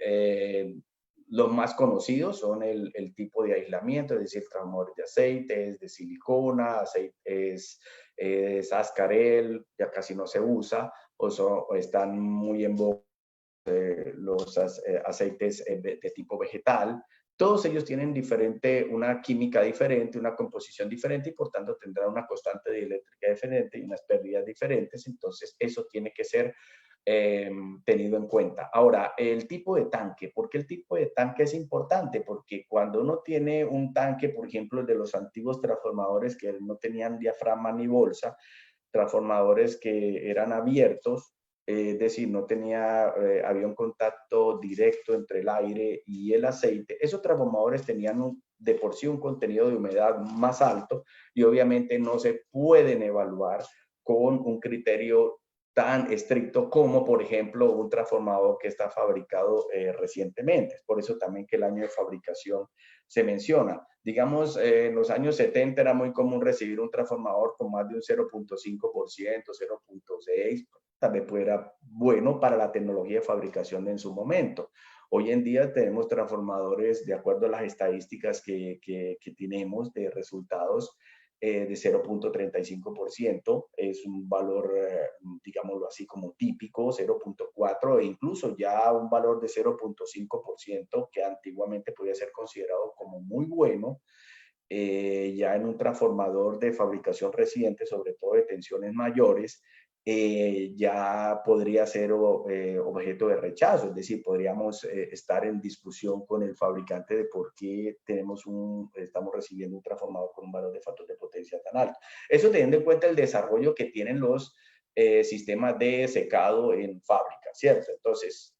los más conocidos son el tipo de aislamiento, es decir, transformadores de aceites, de silicona, aceites Ascarel, ya casi no se usa, o están muy en boga los aceites de tipo vegetal. Todos ellos tienen una química diferente, una composición diferente, y por tanto tendrán una constante dieléctrica diferente y unas pérdidas diferentes. Entonces eso tiene que ser tenido en cuenta. Ahora, el tipo de tanque. ¿Por qué el tipo de tanque es importante? Porque cuando uno tiene un tanque, por ejemplo, de los antiguos transformadores que no tenían diafragma ni bolsa, transformadores que eran abiertos, es decir, no había un contacto directo entre el aire y el aceite. Esos transformadores tenían de por sí un contenido de humedad más alto, y obviamente no se pueden evaluar con un criterio tan estricto como, por ejemplo, un transformador que está fabricado recientemente. Es por eso también que el año de fabricación se menciona. Digamos, en los años 70 era muy común recibir un transformador con más de un 0.5%, 0.6%, tal vez fuera bueno para la tecnología de fabricación en su momento. Hoy en día tenemos transformadores, de acuerdo a las estadísticas que tenemos de resultados, de 0.35%, es un valor, digámoslo así, como típico, 0.4%, e incluso ya un valor de 0.5%, que antiguamente podía ser considerado como muy bueno, ya en un transformador de fabricación reciente, sobre todo de tensiones mayores, ya podría ser objeto de rechazo, es decir, podríamos estar en discusión con el fabricante de por qué estamos recibiendo un transformador con un valor de factor de potencia tan alto. Eso teniendo en cuenta el desarrollo que tienen los sistemas de secado en fábrica, ¿cierto? Entonces,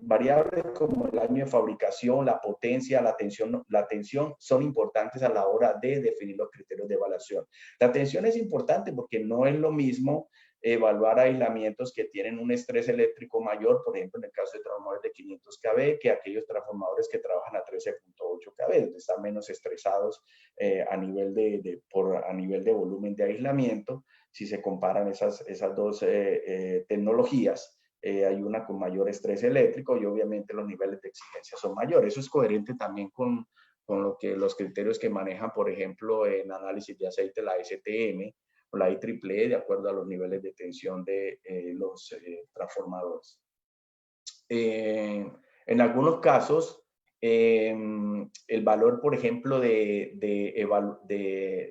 variables como el año de fabricación, la potencia, la tensión son importantes a la hora de definir los criterios de evaluación. La tensión es importante porque no es lo mismo evaluar aislamientos que tienen un estrés eléctrico mayor, por ejemplo, en el caso de transformadores de 500 kV, que aquellos transformadores que trabajan a 13.8 kV, donde están menos estresados a nivel de volumen de aislamiento, si se comparan esas dos tecnologías. Hay una con mayor estrés eléctrico y obviamente los niveles de exigencia son mayores. Eso es coherente también con los criterios que manejan, por ejemplo, en análisis de aceite, la STM o la IEEE, de acuerdo a los niveles de tensión de los transformadores. En algunos casos, el valor, por ejemplo, de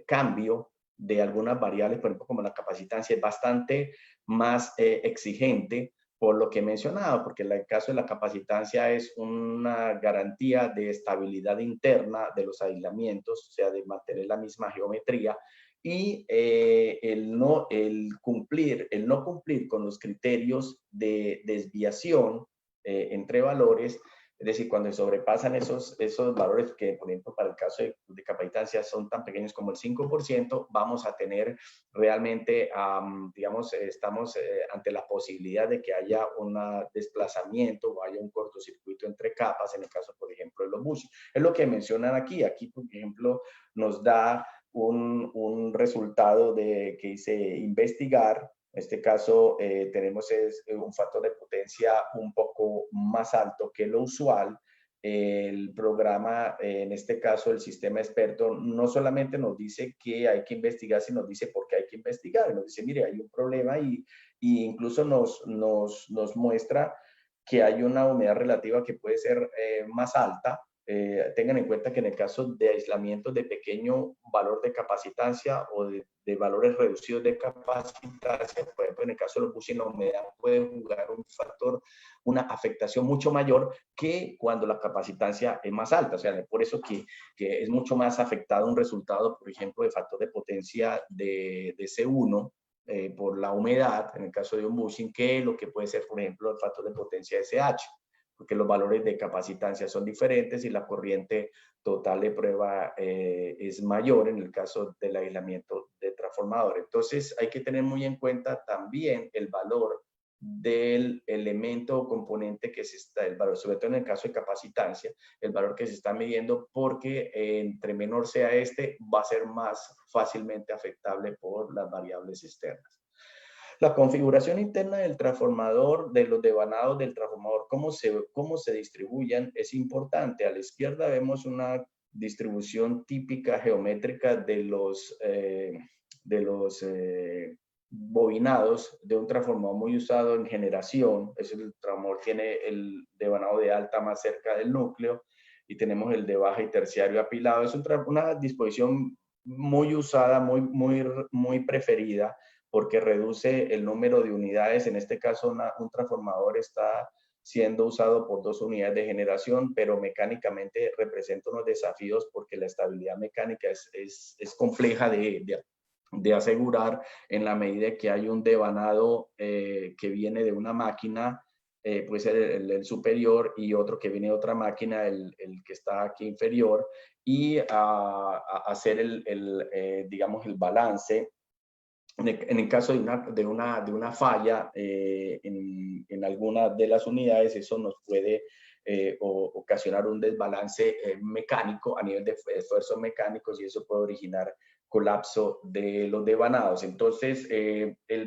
cambio de algunas variables, por ejemplo, como la capacitancia, es bastante más exigente por lo que he mencionado, porque el caso de la capacitancia es una garantía de estabilidad interna de los aislamientos, o sea, de mantener la misma geometría, y el no cumplir con los criterios de desviación entre valores, es decir, cuando sobrepasan esos valores que, por ejemplo, para el caso de capacitancia son tan pequeños como el 5%, vamos a tener realmente, digamos, estamos ante la posibilidad de que haya un desplazamiento o haya un cortocircuito entre capas, en el caso, por ejemplo, de los buses. Es lo que mencionan aquí. Aquí, por ejemplo, nos da un resultado que dice investigar. En este caso, tenemos un factor de potencia un poco más alto que lo usual. El programa, en este caso, el sistema experto, no solamente nos dice que hay que investigar, sino nos dice por qué hay que investigar. Nos dice, mire, hay un problema y incluso nos muestra que hay una humedad relativa que puede ser más alta. Tengan en cuenta que en el caso de aislamientos de pequeño valor de capacitancia o de valores reducidos de capacitancia, por ejemplo, en el caso de los buses, la humedad puede jugar un factor, una afectación mucho mayor que cuando la capacitancia es más alta. O sea, por eso que es mucho más afectado un resultado, por ejemplo, de factor de potencia de C1 por la humedad, en el caso de un bushing, que lo que puede ser, por ejemplo, el factor de potencia SH, porque los valores de capacitancia son diferentes y la corriente total de prueba es mayor en el caso del aislamiento de transformador. Entonces hay que tener muy en cuenta también el valor del elemento o componente que se está, el valor, sobre todo en el caso de capacitancia, el valor que se está midiendo, porque entre menor sea este, va a ser más fácilmente afectable por las variables externas. La configuración interna del transformador, de los devanados del transformador, cómo se distribuyen, es importante. A la izquierda vemos una distribución típica geométrica de los bobinados de un transformador muy usado en generación. El transformador tiene el devanado de alta más cerca del núcleo y tenemos el de baja y terciario apilado. Es una disposición muy usada, muy preferida, porque reduce el número de unidades. En este caso, un transformador está siendo usado por 2 unidades de generación, pero mecánicamente representa unos desafíos porque la estabilidad mecánica es compleja de asegurar en la medida que hay un devanado que viene de una máquina, puede ser el superior, y otro que viene de otra máquina, el que está aquí inferior, y hacer digamos, el balance. En el caso de una falla en alguna de las unidades, eso nos puede ocasionar un desbalance mecánico a nivel de esfuerzos mecánicos, y eso puede originar colapso de los devanados. Entonces,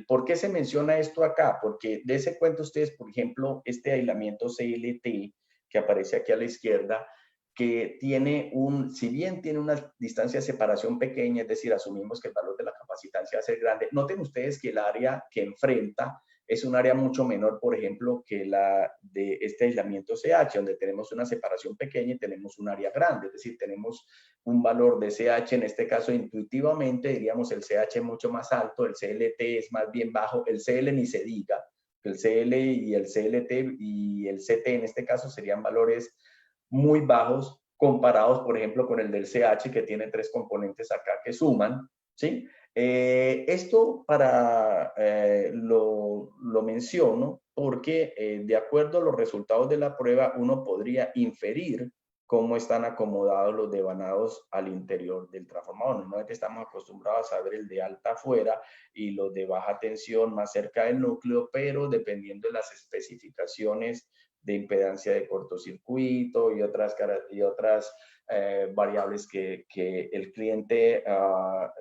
¿por qué se menciona esto acá? Porque dése cuenta ustedes, por ejemplo, este aislamiento CLT que aparece aquí a la izquierda, que tiene si bien tiene una distancia de separación pequeña, es decir, asumimos que el valor de la capacitancia va a ser grande, noten ustedes que el área que enfrenta es un área mucho menor, por ejemplo, que la de este aislamiento CH, donde tenemos una separación pequeña y tenemos un área grande, es decir, tenemos un valor de CH, en este caso intuitivamente diríamos el CH es mucho más alto, el CLT es más bien bajo, el CL ni se diga, el CL y el CLT y el CT en este caso serían valores muy bajos comparados, por ejemplo, con el del CH que tiene 3 componentes acá que suman, ¿sí? Esto lo menciono porque de acuerdo a los resultados de la prueba uno podría inferir cómo están acomodados los devanados al interior del transformador. Normalmente estamos acostumbrados a ver el de alta afuera y los de baja tensión más cerca del núcleo, pero dependiendo de las especificaciones de impedancia de cortocircuito y otras variables que el cliente,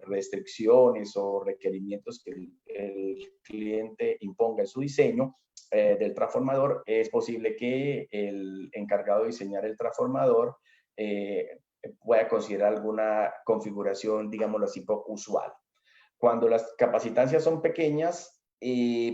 restricciones o requerimientos que el cliente imponga en su diseño del transformador, es posible que el encargado de diseñar el transformador pueda considerar alguna configuración, digámoslo así, poco usual. Cuando las capacitancias son pequeñas,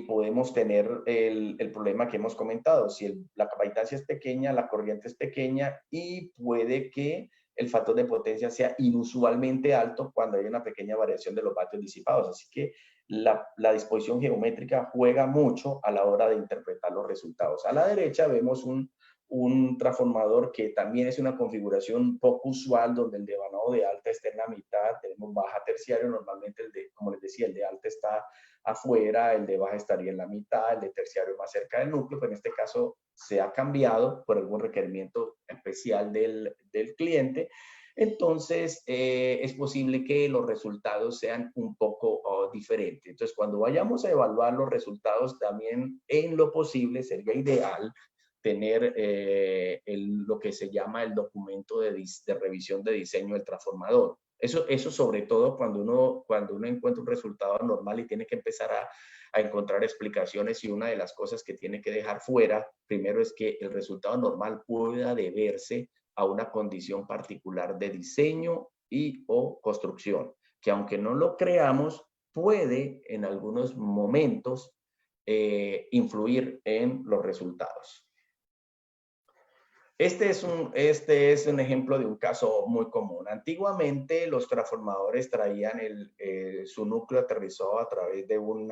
podemos tener el problema que hemos comentado. Si la capacitancia es pequeña, la corriente es pequeña y puede que el factor de potencia sea inusualmente alto cuando hay una pequeña variación de los vatios disipados. Así que la disposición geométrica juega mucho a la hora de interpretar los resultados. A la derecha vemos un transformador que también es una configuración poco usual, donde el devanado de alta está en la mitad, tenemos baja terciario, normalmente como les decía, el de alta está afuera, el de baja estaría en la mitad, el de terciario más cerca del núcleo, pero en este caso se ha cambiado por algún requerimiento especial del cliente. Entonces, es posible que los resultados sean un poco diferentes. Entonces, cuando vayamos a evaluar los resultados, también en lo posible sería ideal tener lo que se llama el documento de revisión de diseño del transformador. Eso sobre todo cuando uno encuentra un resultado anormal y tiene que empezar a encontrar explicaciones, y una de las cosas que tiene que dejar fuera, primero, es que el resultado normal pueda deberse a una condición particular de diseño y o construcción, que aunque no lo creamos, puede en algunos momentos influir en los resultados. Este es un ejemplo de un caso muy común. Antiguamente los transformadores traían su núcleo aterrizado a través de un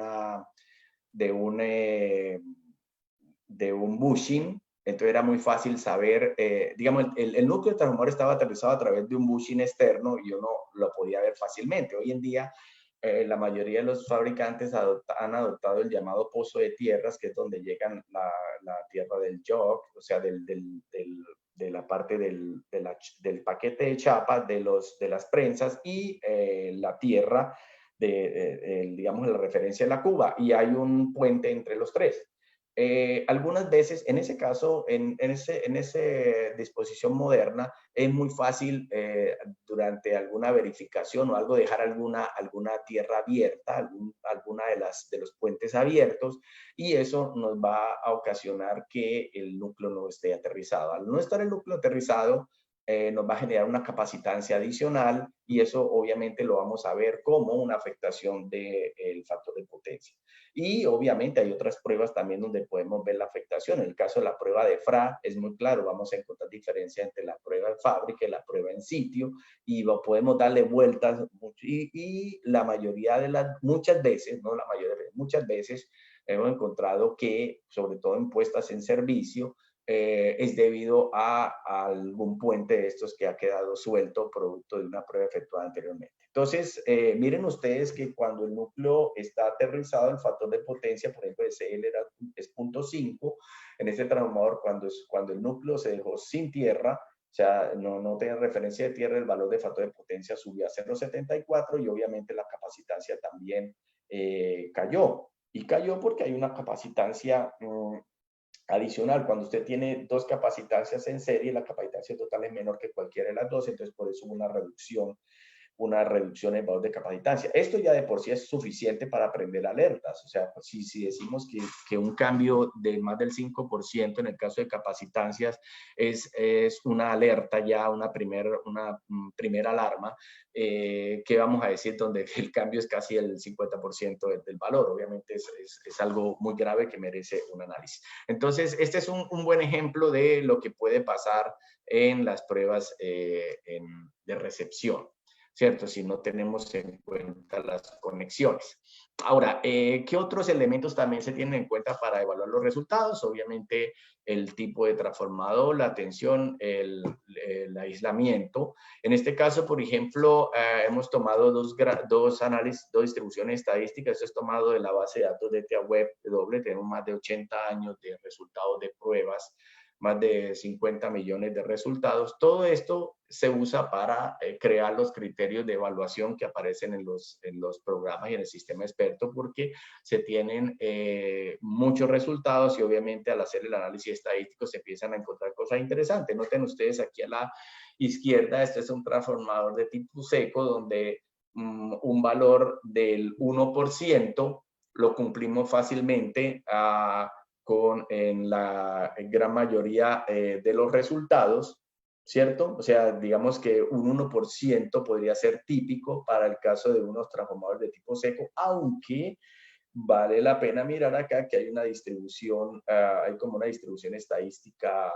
bushing. Entonces era muy fácil saber, digamos, el núcleo de transformador estaba aterrizado a través de un bushing externo y uno lo podía ver fácilmente. Hoy en día la mayoría de los fabricantes han adoptado el llamado pozo de tierras, que es donde llegan la tierra del jog, o sea, de la parte del paquete de chapa, de las prensas, y la tierra, digamos, la referencia de la cuba, y hay un puente entre los tres. Algunas veces, en ese caso, en esa disposición moderna, es muy fácil durante alguna verificación o algo dejar alguna tierra abierta, alguna de los puentes abiertos, y eso nos va a ocasionar que el núcleo no esté aterrizado. Al no estar el núcleo aterrizado, nos va a generar una capacitancia adicional, y eso obviamente lo vamos a ver como una afectación del factor de potencia. Y obviamente hay otras pruebas también donde podemos ver la afectación. En el caso de la prueba de FRA es muy claro, vamos a encontrar diferencia entre la prueba de fábrica y la prueba en sitio, y podemos darle vueltas, y la mayoría muchas veces, no la mayoría, muchas veces hemos encontrado que, sobre todo en puestas en servicio, es debido a algún puente de estos que ha quedado suelto producto de una prueba efectuada anteriormente. Entonces, miren ustedes que cuando el núcleo está aterrizado, el factor de potencia, por ejemplo, de CL es 0.5. En este transformador, cuando el núcleo se dejó sin tierra, o sea, no tiene referencia de tierra, el valor de factor de potencia subió a 0.74, y obviamente la capacitancia también cayó. Y cayó porque hay una capacitancia adicional. Cuando usted tiene dos capacitancias en serie, la capacitancia total es menor que cualquiera de las dos, entonces por eso hubo una reducción una reducción en valor de capacitancia. Esto ya de por sí es suficiente para prender alertas. O sea, si decimos que un cambio de más del 5% en el caso de capacitancias es una alerta ya, una primera alarma, ¿qué vamos a decir donde el cambio es casi el 50% del valor? Obviamente es algo muy grave que merece un análisis. Entonces, este es un buen ejemplo de lo que puede pasar en las pruebas de recepción, ¿cierto? Si no tenemos en cuenta las conexiones. Ahora, ¿qué otros elementos también se tienen en cuenta para evaluar los resultados? Obviamente, el tipo de transformador, la tensión, el aislamiento. En este caso, por ejemplo, hemos tomado dos análisis, dos distribuciones estadísticas. Esto es tomado de la base de datos de TIAWeb. Tenemos más de 80 años de resultados de pruebas, más de 50 millones de resultados. Todo esto se usa para crear los criterios de evaluación que aparecen en los programas y en el sistema experto, porque se tienen muchos resultados y obviamente al hacer el análisis estadístico se empiezan a encontrar cosas interesantes. Noten ustedes aquí a la izquierda, este es un transformador de tipo seco donde un valor del 1% lo cumplimos fácilmente en la gran mayoría de los resultados, ¿cierto? O sea, digamos que un 1% podría ser típico para el caso de unos transformadores de tipo seco, aunque vale la pena mirar acá que hay una distribución, hay como una distribución estadística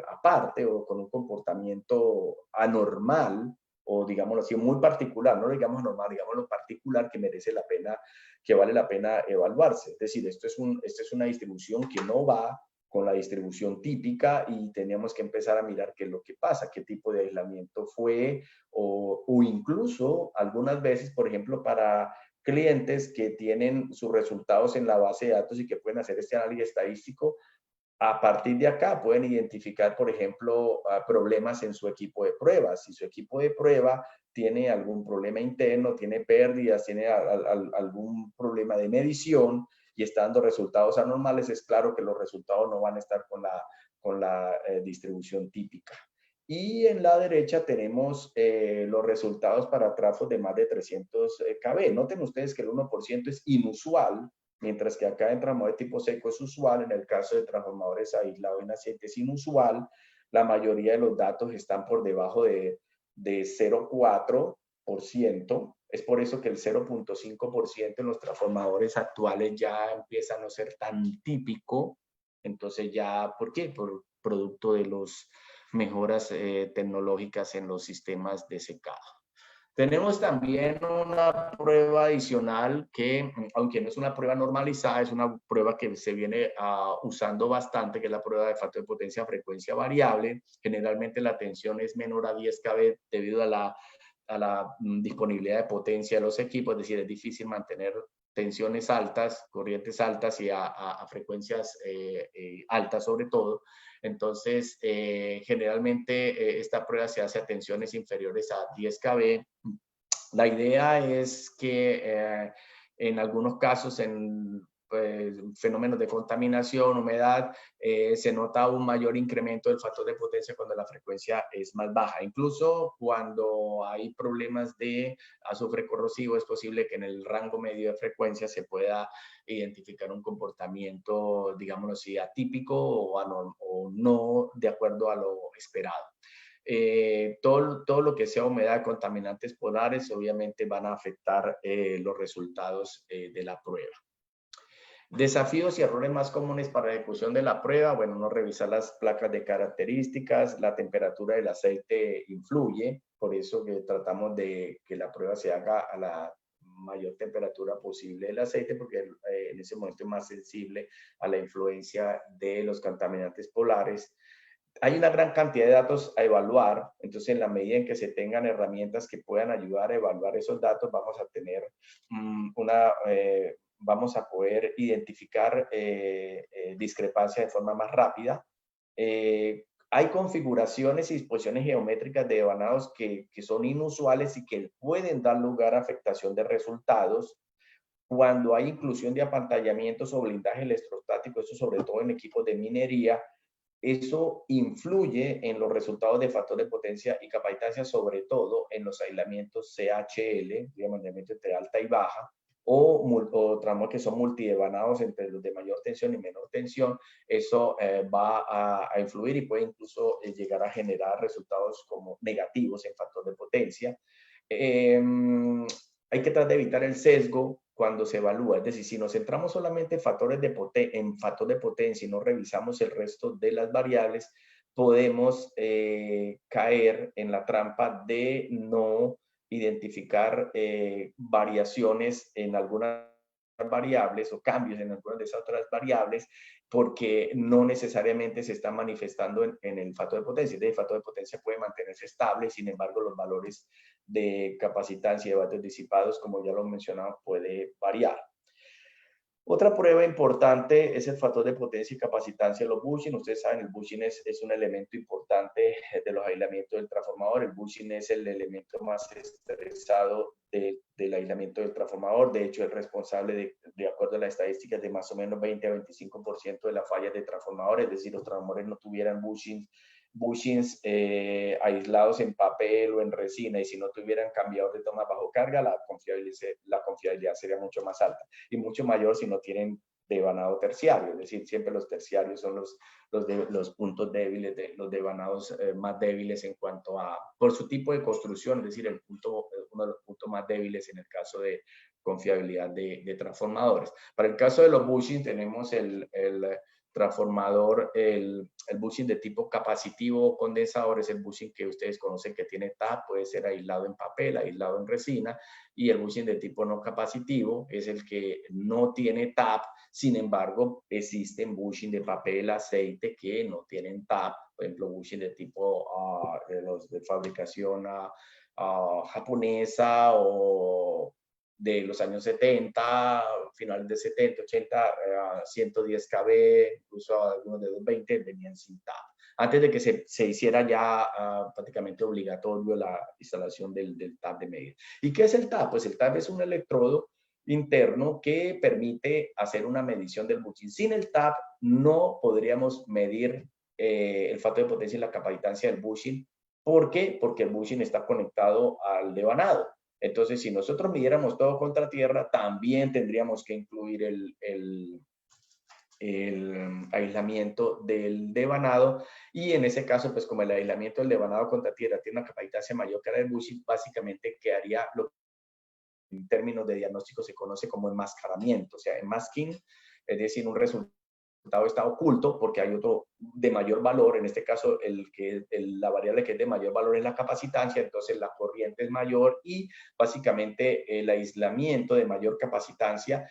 aparte o con un comportamiento anormal, o digámoslo así, muy particular, no digamos normal, digámoslo particular, que merece la pena, que vale la pena evaluarse. Es decir, esto es una distribución que no va con la distribución típica y teníamos que empezar a mirar qué es lo que pasa, qué tipo de aislamiento fue, o incluso algunas veces, por ejemplo, para clientes que tienen sus resultados en la base de datos y que pueden hacer este análisis estadístico, a partir de acá pueden identificar, por ejemplo, problemas en su equipo de pruebas. Si su equipo de prueba tiene algún problema interno, tiene pérdidas, tiene algún problema de medición y está dando resultados anormales, es claro que los resultados no van a estar con la distribución típica. Y en la derecha tenemos los resultados para trafos de más de 300 kb. Noten ustedes que el 1% es inusual, mientras que acá en transformadores tipo seco es usual. En el caso de transformadores aislados en aceite es inusual. La mayoría de los datos están por debajo de 0,4%. Es por eso que el 0,5% en los transformadores actuales ya empieza a no ser tan típico. Entonces ya, ¿por qué? Por producto de las mejoras tecnológicas en los sistemas de secado. Tenemos también una prueba adicional que, aunque no es una prueba normalizada, es una prueba que se viene usando bastante, que es la prueba de factor de potencia a frecuencia variable. Generalmente la tensión es menor a 10 kV debido a la disponibilidad de potencia de los equipos, es decir, es difícil mantener tensiones altas, corrientes altas y a frecuencias altas sobre todo. Entonces, generalmente esta prueba se hace a tensiones inferiores a 10 kV. La idea es que en algunos casos, en fenómenos de contaminación, humedad, se nota un mayor incremento del factor de potencia cuando la frecuencia es más baja. Incluso cuando hay problemas de azufre corrosivo, es posible que en el rango medio de frecuencia se pueda identificar un comportamiento, digámoslo así, atípico o no de acuerdo a lo esperado. Todo lo que sea humedad, contaminantes polares, obviamente van a afectar los resultados de la prueba. Desafíos y errores más comunes para la ejecución de la prueba. Bueno, no revisar las placas de características, la temperatura del aceite influye, por eso que tratamos de que la prueba se haga a la mayor temperatura posible del aceite, porque en ese momento es más sensible a la influencia de los contaminantes polares. Hay una gran cantidad de datos a evaluar, entonces en la medida en que se tengan herramientas que puedan ayudar a evaluar esos datos, vamos a tener vamos a poder identificar discrepancias de forma más rápida. Hay configuraciones y disposiciones geométricas de devanados que son inusuales y que pueden dar lugar a afectación de resultados. Cuando hay inclusión de apantallamientos o blindaje electrostático, eso sobre todo en equipos de minería, eso influye en los resultados de factor de potencia y capacitancia, sobre todo en los aislamientos CHL, digamos, aislamiento entre alta y baja, o tramos que son multidevanados entre los de mayor tensión y menor tensión. Eso va a influir y puede incluso llegar a generar resultados como negativos en factor de potencia. Hay que tratar de evitar el sesgo cuando se evalúa. Es decir, si nos centramos solamente en factor de potencia y no revisamos el resto de las variables, podemos caer en la trampa de no identificar variaciones en algunas variables o cambios en algunas de esas otras variables, porque no necesariamente se está manifestando en el factor de potencia. El factor de potencia puede mantenerse estable, sin embargo, los valores de capacitancia y de vatios disipados, como ya lo mencionamos, puede variar. Otra prueba importante es el factor de potencia y capacitancia de los bushings. Ustedes saben, el bushing es un elemento importante de los aislamientos del transformador. El bushing es el elemento más estresado del aislamiento del transformador. De hecho, es responsable, de acuerdo a las estadísticas, de más o menos 20 a 25% de las fallas de transformadores. Es decir, los transformadores no tuvieran bushings aislados en papel o en resina, y si no tuvieran cambiador de toma bajo carga, la confiabilidad sería mucho más alta y mucho mayor si no tienen devanado terciario. Es decir, siempre los terciarios son los puntos débiles, los devanados más débiles en cuanto a, por su tipo de construcción, es decir, uno de los puntos más débiles en el caso de confiabilidad de transformadores. Para el caso de los bushings tenemos el transformador, el bushing de tipo capacitivo o condensador, es el bushing que ustedes conocen que tiene TAP, puede ser aislado en papel, aislado en resina, y el bushing de tipo no capacitivo es el que no tiene TAP. Sin embargo, existen bushing de papel, aceite que no tienen TAP, por ejemplo, bushing de tipo los de fabricación japonesa o de los años 70, finales de 70, 80, 110 kb, incluso algunos de 220 venían sin TAP. Antes de que se hiciera ya prácticamente obligatorio la instalación del TAP de medida. ¿Y qué es el TAP? Pues el TAP es un electrodo interno que permite hacer una medición del bushing. Sin el TAP no podríamos medir el factor de potencia y la capacitancia del bushing. ¿Por qué? Porque el bushing está conectado al devanado. Entonces, si nosotros midiéramos todo contra tierra, también tendríamos que incluir el aislamiento del devanado, y en ese caso, pues como el aislamiento del devanado contra tierra tiene una capacitancia mayor que la del bushing, básicamente quedaría lo que en términos de diagnóstico se conoce como enmascaramiento, o sea, masking, es decir, un resultado está oculto porque hay otro de mayor valor. En este caso, la variable que es de mayor valor es la capacitancia, entonces la corriente es mayor y básicamente el aislamiento de mayor capacitancia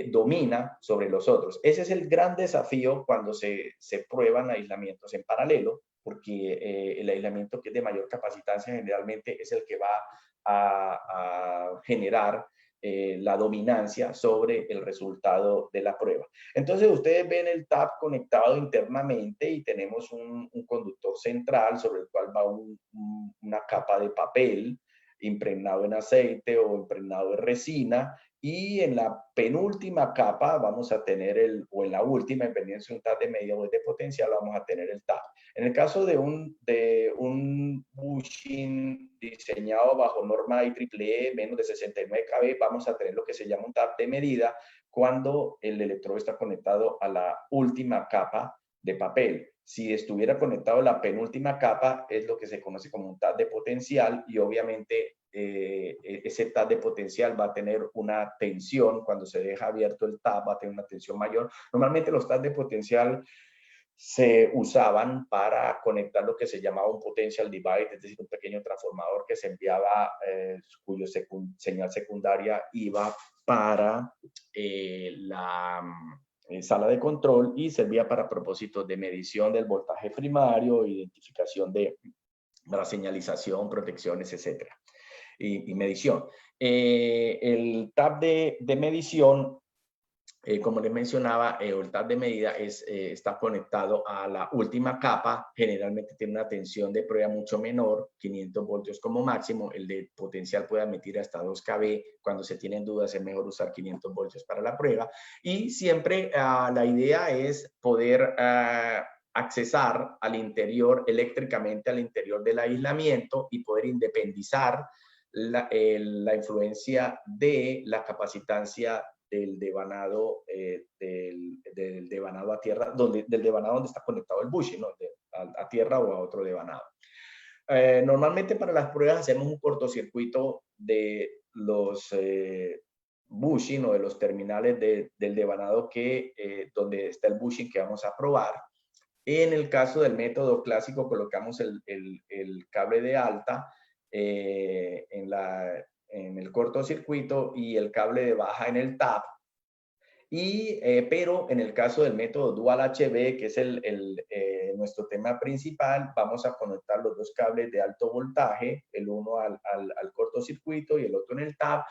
domina sobre los otros. Ese es el gran desafío cuando se prueban aislamientos en paralelo, porque el aislamiento que es de mayor capacitancia generalmente es el que va a generar la dominancia sobre el resultado de la prueba. Entonces ustedes ven el TAP conectado internamente y tenemos un conductor central sobre el cual va una capa de papel impregnado en aceite o impregnado en resina, y en la penúltima capa vamos a tener o en la última, dependiendo si un TAP de medida o de potencial, vamos a tener el TAP. En el caso de un bushing diseñado bajo norma IEEE menos de 69 kb, vamos a tener lo que se llama un TAP de medida cuando el electrodo está conectado a la última capa de papel. Si estuviera conectado a la penúltima capa, es lo que se conoce como un TAP de potencial, y obviamente ese TAP de potencial va a tener una tensión. Cuando se deja abierto el TAP va a tener una tensión mayor. Normalmente los TAP de potencial se usaban para conectar lo que se llamaba un potential divide, es decir, un pequeño transformador que se enviaba, cuyo señal secundaria iba para la sala de control y servía para propósitos de medición del voltaje primario, identificación de la señalización, protecciones, etcétera, y medición. El TAP de medición, como les mencionaba, el TAP de medida está conectado a la última capa. Generalmente tiene una tensión de prueba mucho menor, 500 voltios como máximo. El de potencial puede admitir hasta 2 kV. Cuando se tienen dudas es mejor usar 500 voltios para la prueba. Y siempre la idea es poder accesar al interior, eléctricamente al interior del aislamiento y poder independizar la influencia de la capacitancia del devanado, del devanado a tierra, del devanado donde está conectado el bushing, ¿no? A tierra o a otro devanado. Normalmente para las pruebas hacemos un cortocircuito de los bushing o de los terminales del devanado donde está el bushing que vamos a probar. En el caso del método clásico colocamos el cable de alta en el cortocircuito y el cable de baja en el tap. Pero en el caso del método Dual HV, que es nuestro tema principal, vamos a conectar los dos cables de alto voltaje, el uno al cortocircuito y el otro en el tap.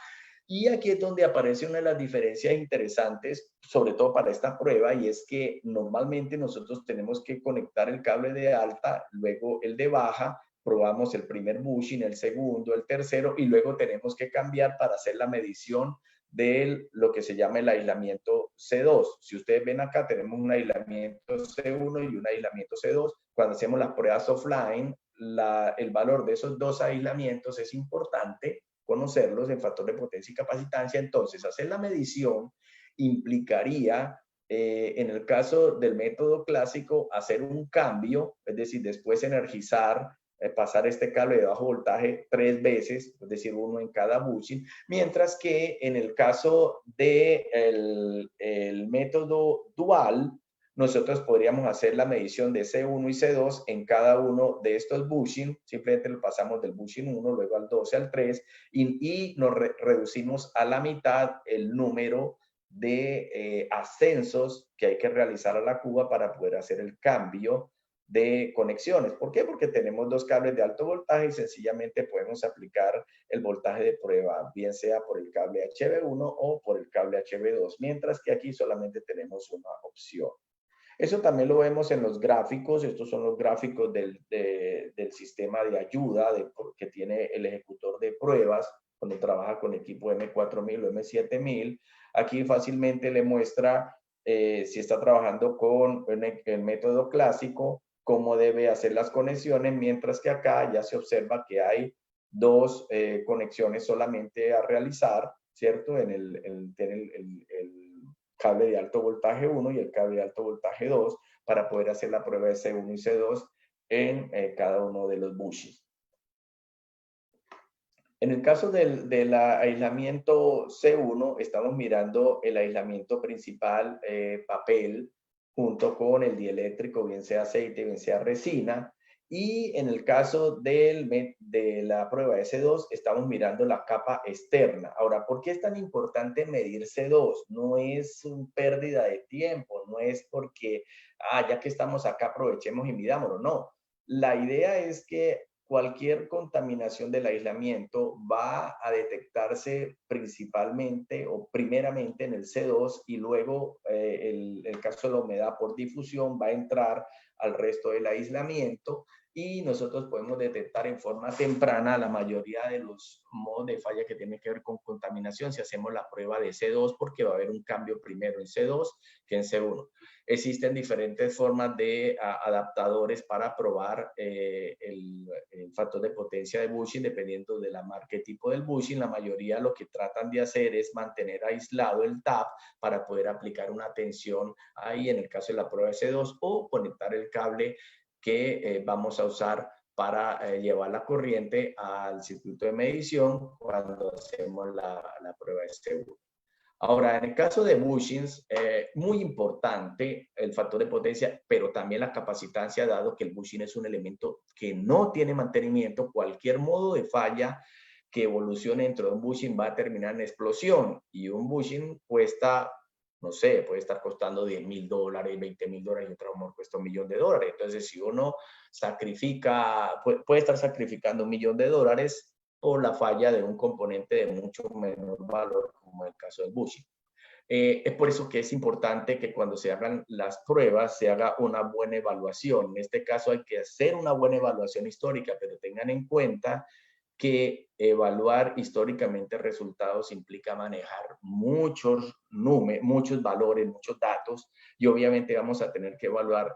Y aquí es donde aparece una de las diferencias interesantes, sobre todo para esta prueba, y es que normalmente nosotros tenemos que conectar el cable de alta, luego el de baja, probamos el primer bushing, el segundo, el tercero, y luego tenemos que cambiar para hacer la medición de lo que se llama el aislamiento C2. Si ustedes ven acá, tenemos un aislamiento C1 y un aislamiento C2. Cuando hacemos las pruebas offline, el valor de esos dos aislamientos es importante conocerlos en factor de potencia y capacitancia. Entonces, hacer la medición implicaría, en el caso del método clásico, hacer un cambio, es decir, después energizar, pasar este cable de bajo voltaje 3 veces, es decir, uno en cada bushing, mientras que en el caso del método dual, nosotros podríamos hacer la medición de C1 y C2 en cada uno de estos bushing, simplemente lo pasamos del bushing 1, luego al 12, al 3, y nos reducimos a la mitad el número de ascensos que hay que realizar a la cuba para poder hacer el cambio de conexiones. ¿Por qué? Porque tenemos dos cables de alto voltaje y sencillamente podemos aplicar el voltaje de prueba, bien sea por el cable HV1 o por el cable HV2, mientras que aquí solamente tenemos una opción. Eso también lo vemos en los gráficos. Estos son los gráficos del sistema de ayuda que tiene el ejecutor de pruebas cuando trabaja con equipo M4000 o M7000. Aquí fácilmente le muestra si está trabajando con el método clásico, cómo debe hacer las conexiones, mientras que acá ya se observa que hay dos conexiones solamente a realizar, ¿cierto? En el cable de alto voltaje 1 y el cable de alto voltaje 2 para poder hacer la prueba de C1 y C2 en cada uno de los bushings. En el caso del aislamiento C1, estamos mirando el aislamiento principal papel junto con el dieléctrico, bien sea aceite, bien sea resina. Y en el caso de la prueba de C2, estamos mirando la capa externa. Ahora, ¿por qué es tan importante medir C2? No es una pérdida de tiempo, no es porque, ya que estamos acá, aprovechemos y midámoslo. No, la idea es que cualquier contaminación del aislamiento va a detectarse principalmente o primeramente en el C2 y luego el caso de la humedad por difusión va a entrar al resto del aislamiento y nosotros podemos detectar en forma temprana la mayoría de los modos de falla que tienen que ver con contaminación si hacemos la prueba de C2 porque va a haber un cambio primero en C2 que en C1. Existen diferentes formas de adaptadores para probar el factor de potencia de bushing dependiendo de la marca y tipo del bushing. La mayoría lo que tratan de hacer es mantener aislado el tap para poder aplicar una tensión ahí en el caso de la prueba de C2 o conectar el cable que vamos a usar para llevar la corriente al circuito de medición cuando hacemos la prueba de C1. Ahora, en el caso de bushings, muy importante el factor de potencia, pero también la capacitancia, dado que el bushing es un elemento que no tiene mantenimiento. Cualquier modo de falla que evolucione dentro de un bushing va a terminar en explosión. Y un bushing cuesta, no sé, puede estar costando $10,000, $20,000 y otro amor cuesta $1 millón. Entonces, si uno sacrifica, puede estar sacrificando $1 millón por la falla de un componente de mucho menor valor, como el caso del bushing. Es por eso que es importante que cuando se hagan las pruebas se haga una buena evaluación. En este caso hay que hacer una buena evaluación histórica, pero tengan en cuenta que evaluar históricamente resultados implica manejar muchos números, muchos valores, muchos datos, y obviamente vamos a tener que evaluar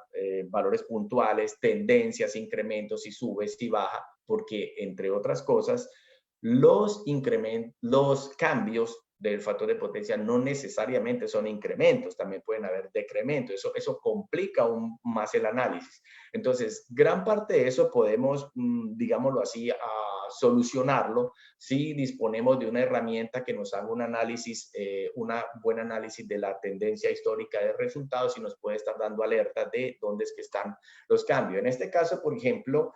valores puntuales, tendencias, incrementos, si sube, si baja, porque entre otras cosas, los cambios del factor de potencia no necesariamente son incrementos, también pueden haber decrementos. Eso complica aún más el análisis. Entonces, gran parte de eso podemos, digámoslo así, solucionarlo si disponemos de una herramienta que nos haga un análisis, una buen análisis de la tendencia histórica de resultados y nos puede estar dando alertas de dónde es que están los cambios. En este caso, por ejemplo,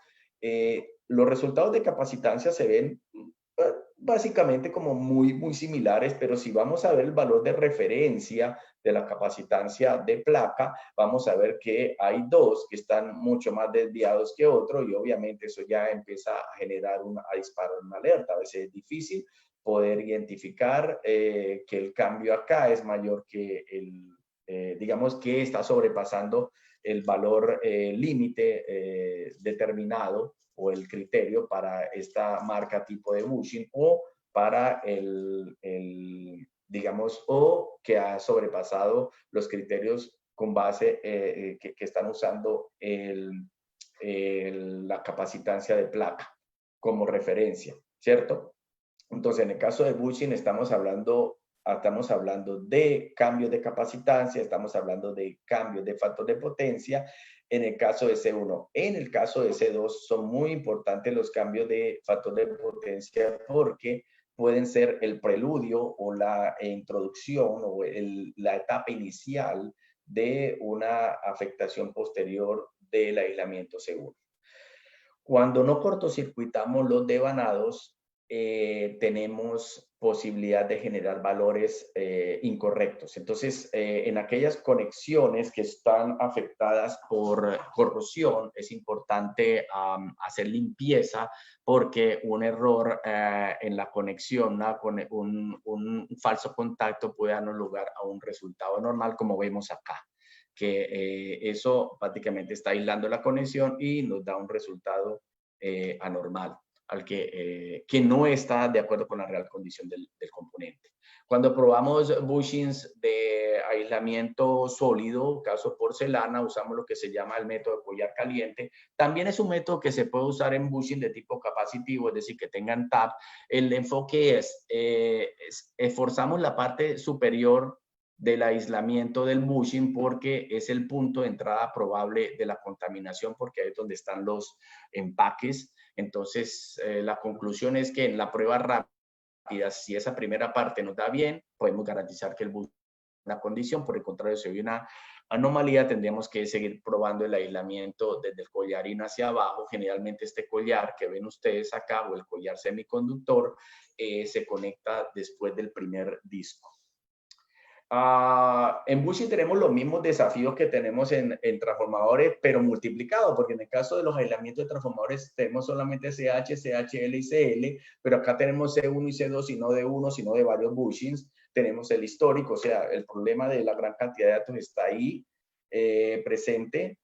los resultados de capacitancia se ven básicamente como muy similares, pero si vamos a ver el valor de referencia de la capacitancia de placa, vamos a ver que hay dos que están mucho más desviados que otro y obviamente eso ya empieza a generar a disparar una alerta. A veces es difícil poder identificar que el cambio acá es mayor que digamos que está sobrepasando el valor límite determinado o el criterio para esta marca tipo de bushing o para digamos, o que ha sobrepasado los criterios con base que están usando la capacitancia de placa como referencia, ¿cierto? Entonces, en el caso de bushing estamos hablando de cambios de capacitancia, estamos hablando de cambios de factor de potencia en el caso de C1. En el caso de C2 son muy importantes los cambios de factor de potencia porque pueden ser el preludio o la introducción o la etapa inicial de una afectación posterior del aislamiento seguro. Cuando no cortocircuitamos los devanados, tenemos posibilidad de generar valores incorrectos. Entonces, en aquellas conexiones que están afectadas por corrosión, es importante hacer limpieza porque un error en la conexión, un falso contacto puede dar lugar a un resultado normal, como vemos acá, que eso prácticamente está aislando la conexión y nos da un resultado anormal, al que no está de acuerdo con la real condición del componente. Cuando probamos bushings de aislamiento sólido, caso porcelana, usamos lo que se llama el método de collar caliente. También es un método que se puede usar en bushing de tipo capacitivo, es decir, que tengan tap. El enfoque es esforzamos la parte superior del aislamiento del bushing porque es el punto de entrada probable de la contaminación, porque ahí es donde están los empaques. Entonces, la conclusión es que en la prueba rápida, si esa primera parte nos da bien, podemos garantizar que el bushing es una condición. Por el contrario, si hay una anomalía, tendríamos que seguir probando el aislamiento desde el collarín hacia abajo. Generalmente este collar que ven ustedes acá, o el collar semiconductor, se conecta después del primer disco. En bushing tenemos los mismos desafíos que tenemos en transformadores, pero multiplicados, porque en el caso de los aislamientos de transformadores tenemos solamente CH, CHL y CL, pero acá tenemos C1 y C2 y no de uno, sino de varios bushings. Tenemos el histórico, o sea, el problema de la gran cantidad de datos está ahí presente,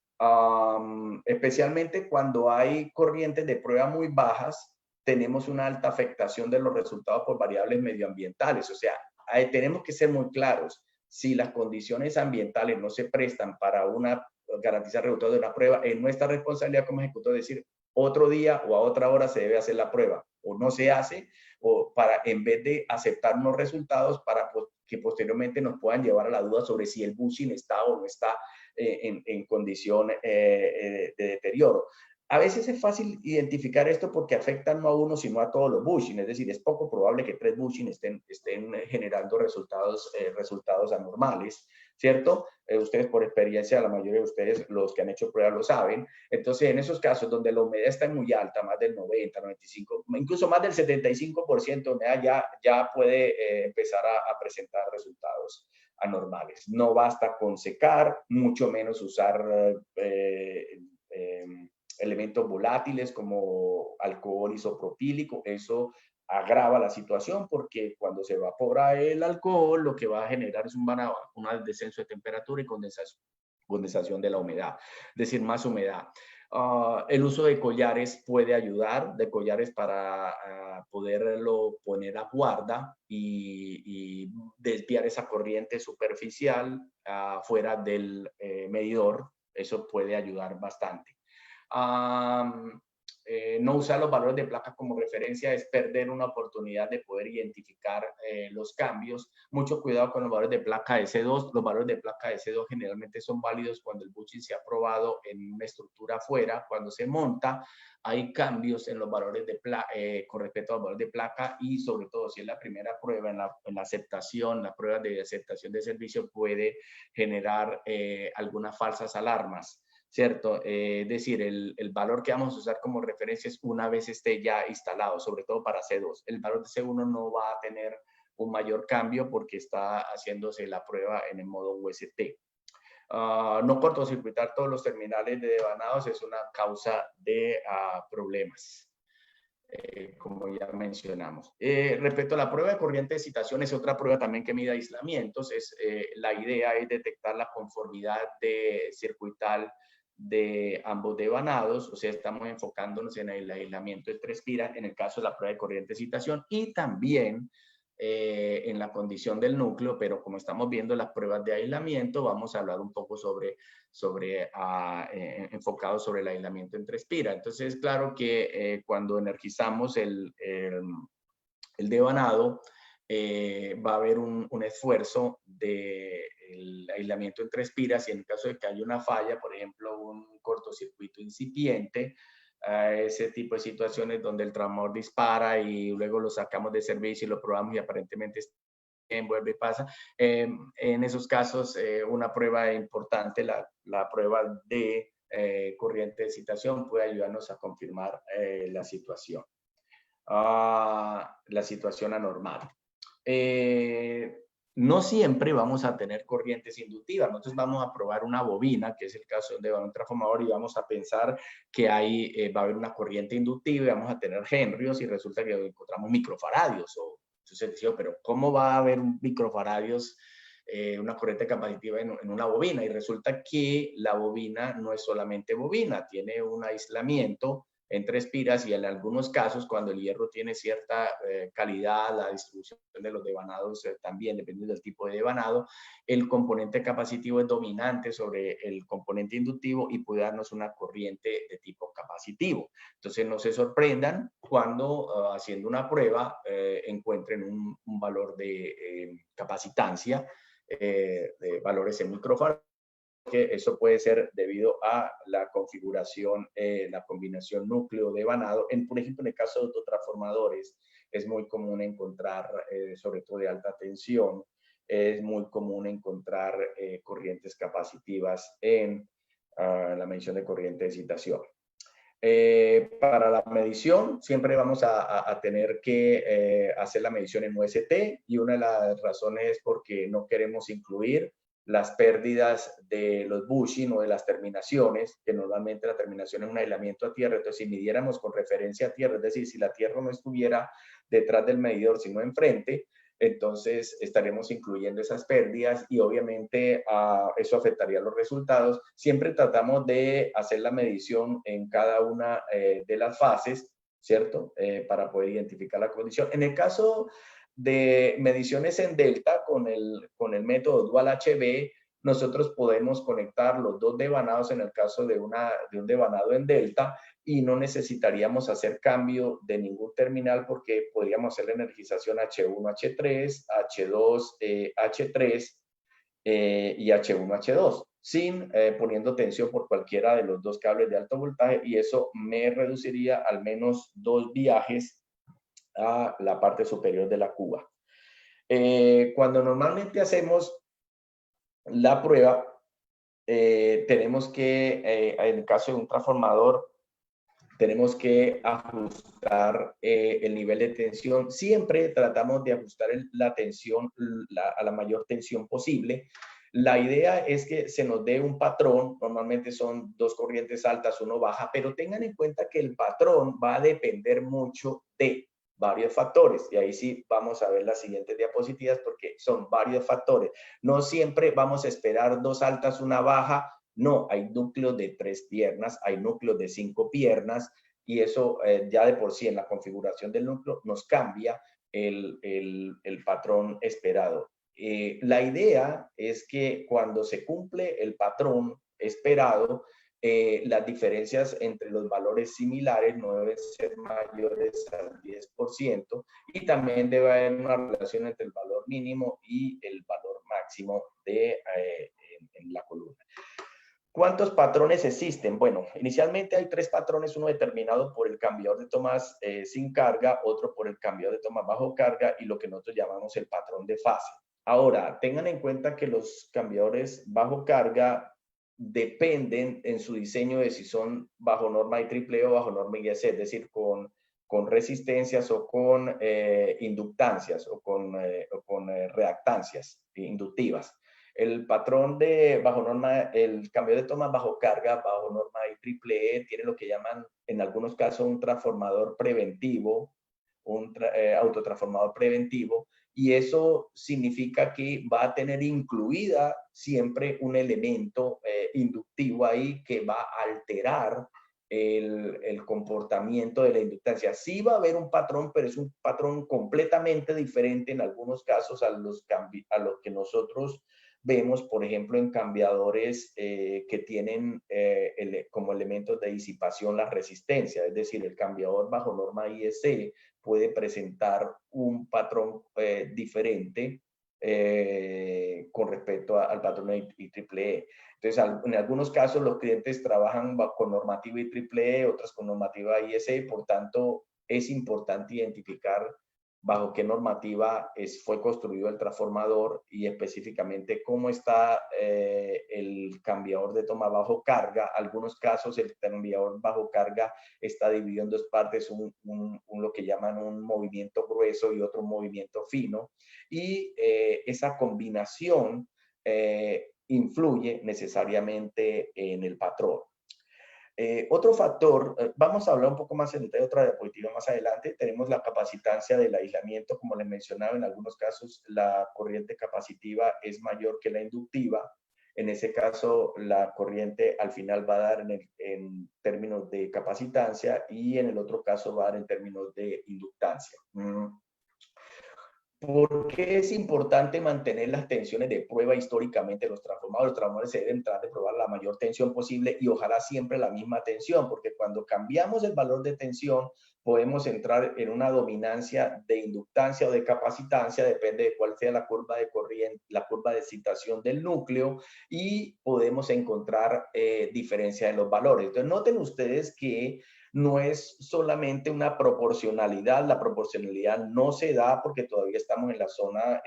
especialmente cuando hay corrientes de prueba muy bajas, tenemos una alta afectación de los resultados por variables medioambientales, o sea, tenemos que ser muy claros. Si las condiciones ambientales no se prestan para garantizar resultados de una prueba, es nuestra responsabilidad como ejecutor decir otro día o a otra hora se debe hacer la prueba o no se hace, o en vez de aceptar unos resultados para que posteriormente nos puedan llevar a la duda sobre si el bushing está o no está en condición de deterioro. A veces es fácil identificar esto porque afectan no a uno, sino a todos los bushing. Es decir, es poco probable que 3 bushing estén generando resultados anormales, ¿cierto? Ustedes por experiencia, la mayoría de ustedes, los que han hecho pruebas, lo saben. Entonces, en esos casos donde la humedad está muy alta, más del 90, 95, incluso más del 75% de humedad, ya puede empezar a presentar resultados anormales. No basta con secar, mucho menos usar elementos volátiles como alcohol isopropílico. Eso agrava la situación porque cuando se evapora el alcohol, lo que va a generar es un descenso de temperatura y condensación de la humedad, es decir, más humedad. El uso de collares puede ayudar, de collares para poderlo poner a guarda y desviar esa corriente superficial fuera del medidor. Eso puede ayudar bastante. No usar los valores de placa como referencia es perder una oportunidad de poder identificar los cambios. Mucho cuidado con los valores de placa S2. Los valores de placa S2 generalmente son válidos cuando el bushing se ha probado en una estructura afuera. Cuando se monta, hay cambios en los valores de placa, con respecto a los valores de placa, y sobre todo si es la primera prueba en la aceptación, la prueba de aceptación de servicio puede generar algunas falsas alarmas. ¿Cierto? Es decir, el valor que vamos a usar como referencia es una vez esté ya instalado, sobre todo para C2. El valor de C1 no va a tener un mayor cambio porque está haciéndose la prueba en el modo UST. No cortocircuitar todos los terminales de devanados es una causa de problemas, como ya mencionamos. Respecto a la prueba de corriente de excitación, es otra prueba también que mide aislamientos. La idea es detectar la conformidad de circuital de ambos devanados, o sea, estamos enfocándonos en el aislamiento entre espiras en el caso de la prueba de corriente de excitación, y también en la condición del núcleo, pero como estamos viendo las pruebas de aislamiento, vamos a hablar un poco enfocado sobre el aislamiento entre espiras. Entonces, claro que cuando energizamos el devanado, va a haber un esfuerzo del aislamiento entre espiras, y en el caso de que haya una falla, por ejemplo, un cortocircuito incipiente, ese tipo de situaciones donde el transformador dispara y luego lo sacamos de servicio y lo probamos y aparentemente vuelve y pasa. En esos casos, una prueba importante, la prueba de corriente de excitación, puede ayudarnos a confirmar la situación anormal. No siempre vamos a tener corrientes inductivas. Nosotros vamos a probar una bobina, que es el caso de un transformador, y vamos a pensar que ahí va a haber una corriente inductiva y vamos a tener henrios, y resulta que encontramos microfaradios. Entonces decía, pero ¿cómo va a haber microfaradios, una corriente capacitiva en una bobina? Y resulta que la bobina no es solamente bobina, tiene un aislamiento entre espiras, y en algunos casos, cuando el hierro tiene cierta calidad, la distribución de los devanados también, dependiendo del tipo de devanado, el componente capacitivo es dominante sobre el componente inductivo y puede darnos una corriente de tipo capacitivo. Entonces, no se sorprendan cuando haciendo una prueba encuentren un valor de capacitancia, de valores en microfarad, que eso puede ser debido a la configuración, la combinación núcleo-devanado. Por ejemplo, en el caso de autotransformadores, es muy común encontrar, sobre todo de alta tensión, es muy común encontrar corrientes capacitivas en la medición de corriente de excitación. Para la medición, siempre vamos a tener que hacer la medición en UST, y una de las razones es porque no queremos incluir las pérdidas de los bushing o de las terminaciones, que normalmente la terminación es un aislamiento a tierra. Entonces, si midiéramos con referencia a tierra, es decir, si la tierra no estuviera detrás del medidor, sino enfrente, entonces estaremos incluyendo esas pérdidas, y obviamente eso afectaría los resultados. Siempre tratamos de hacer la medición en cada una de las fases, ¿cierto? Para poder identificar la condición. En el caso de mediciones en delta con el método Dual HV, nosotros podemos conectar los dos devanados en el caso de un devanado en delta, y no necesitaríamos hacer cambio de ningún terminal, porque podríamos hacer la energización H1, H3, H2, H3 y H1, H2, sin poniendo tensión por cualquiera de los dos cables de alto voltaje, y eso me reduciría al menos 2 viajes a la parte superior de la cuba. Cuando normalmente hacemos la prueba, tenemos que, en el caso de un transformador, tenemos que ajustar el nivel de tensión. Siempre tratamos de ajustar la tensión a la mayor tensión posible. La idea es que se nos dé un patrón. Normalmente son 2 corrientes altas, 1 baja, pero tengan en cuenta que el patrón va a depender mucho de varios factores, y ahí sí vamos a ver las siguientes diapositivas, porque son varios factores. No siempre vamos a esperar 2 altas, 1 baja, No, hay núcleos de 3 piernas, hay núcleos de 5 piernas, y eso ya de por sí en la configuración del núcleo nos cambia el patrón esperado. La idea es que cuando se cumple el patrón esperado, las diferencias entre los valores similares no deben ser mayores al 10%, y también debe haber una relación entre el valor mínimo y el valor máximo en la columna. ¿Cuántos patrones existen? Bueno, inicialmente hay 3 patrones, uno determinado por el cambiador de tomas sin carga, otro por el cambiador de tomas bajo carga y lo que nosotros llamamos el patrón de fase. Ahora, tengan en cuenta que los cambiadores bajo carga dependen en su diseño de si son bajo norma IEEE o bajo norma IEC, es decir, con resistencias o con inductancias o con reactancias inductivas. El patrón de bajo norma, el cambio de tomas bajo carga, bajo norma IEEE, tiene lo que llaman en algunos casos un transformador preventivo, un autotransformador preventivo, y eso significa que va a tener incluida siempre un elemento inductivo ahí que va a alterar el comportamiento de la inductancia. Sí va a haber un patrón, pero es un patrón completamente diferente en algunos casos a los que nosotros vemos, por ejemplo, en cambiadores que tienen como elementos de disipación la resistencia, es decir, el cambiador bajo norma IEC puede presentar un patrón diferente con respecto al patrón IEEE. Entonces, en algunos casos los clientes trabajan con normativa IEEE, otras con normativa IEC, por tanto, es importante identificar bajo qué normativa fue construido el transformador y específicamente cómo está el cambiador de toma bajo carga. Algunos casos el cambiador bajo carga está dividido en 2 partes, lo que llaman un movimiento grueso y otro movimiento fino, y esa combinación influye necesariamente en el patrón. Otro factor, vamos a hablar un poco más en detalle, otra diapositiva más adelante, tenemos la capacitancia del aislamiento. Como les mencionaba, en algunos casos la corriente capacitiva es mayor que la inductiva. En ese caso, la corriente al final va a dar en términos de capacitancia, y en el otro caso va a dar en términos de inductancia. ¿Por qué es importante mantener las tensiones de prueba históricamente los transformadores? Los transformadores se deben tratar de probar la mayor tensión posible y ojalá siempre la misma tensión, porque cuando cambiamos el valor de tensión podemos entrar en una dominancia de inductancia o de capacitancia, depende de cuál sea la curva de corriente, la curva de excitación del núcleo, y podemos encontrar diferencia en los valores. Entonces, noten ustedes que no es solamente una proporcionalidad, la proporcionalidad no se da porque todavía estamos en la zona,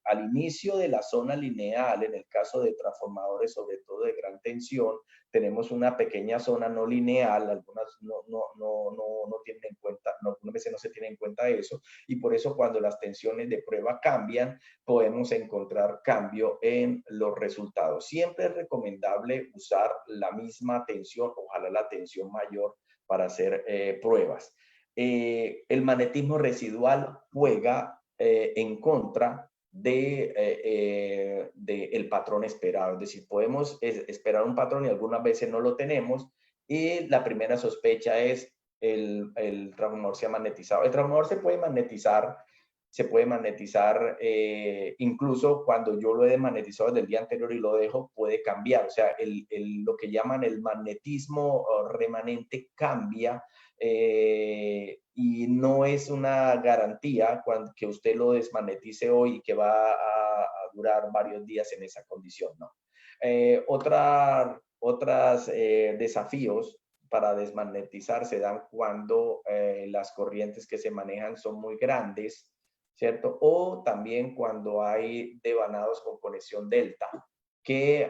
al inicio de la zona lineal. En el caso de transformadores, sobre todo de gran tensión, tenemos una pequeña zona no lineal, algunas no tienen en cuenta, algunas veces no se tiene en cuenta eso, y por eso cuando las tensiones de prueba cambian, podemos encontrar cambio en los resultados. Siempre es recomendable usar la misma tensión, ojalá la tensión mayor, para hacer pruebas. El magnetismo residual juega en contra del patrón esperado. Es decir, podemos esperar un patrón y algunas veces no lo tenemos, y la primera sospecha es el transformador se ha magnetizado. El transformador se puede magnetizar incluso cuando yo lo he desmagnetizado desde el día anterior y lo dejo, puede cambiar. O sea, lo que llaman el magnetismo remanente cambia, y no es una garantía que usted lo desmagnetice hoy y que va a durar varios días en esa condición, ¿no? Otros desafíos para desmagnetizar se dan cuando las corrientes que se manejan son muy grandes, ¿cierto? O también cuando hay devanados con conexión delta, que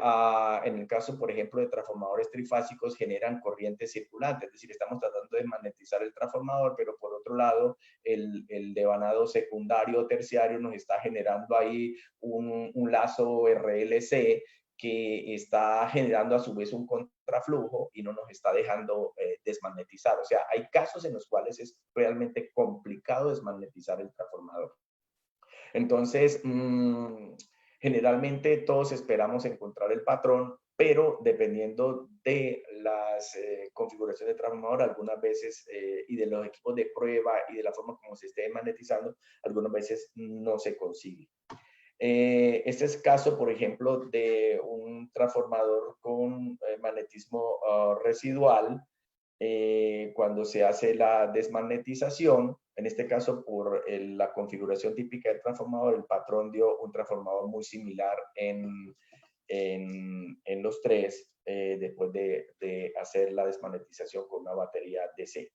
en el caso, por ejemplo, de transformadores trifásicos generan corrientes circulantes, es decir, estamos tratando de magnetizar el transformador, pero por otro lado, el devanado secundario o terciario nos está generando ahí un lazo RLC que está generando a su vez un contraflujo y no nos está dejando desmagnetizar. O sea, hay casos en los cuales es realmente complicado desmagnetizar el transformador. Entonces, generalmente todos esperamos encontrar el patrón, pero dependiendo de las configuraciones de transformador, algunas veces, y de los equipos de prueba y de la forma como se esté magnetizando, algunas veces no se consigue. Este es caso, por ejemplo, de un transformador con magnetismo residual. Cuando se hace la desmagnetización, en este caso por la configuración típica del transformador, el patrón dio un transformador muy similar en los tres, después de hacer la desmagnetización con una batería DC.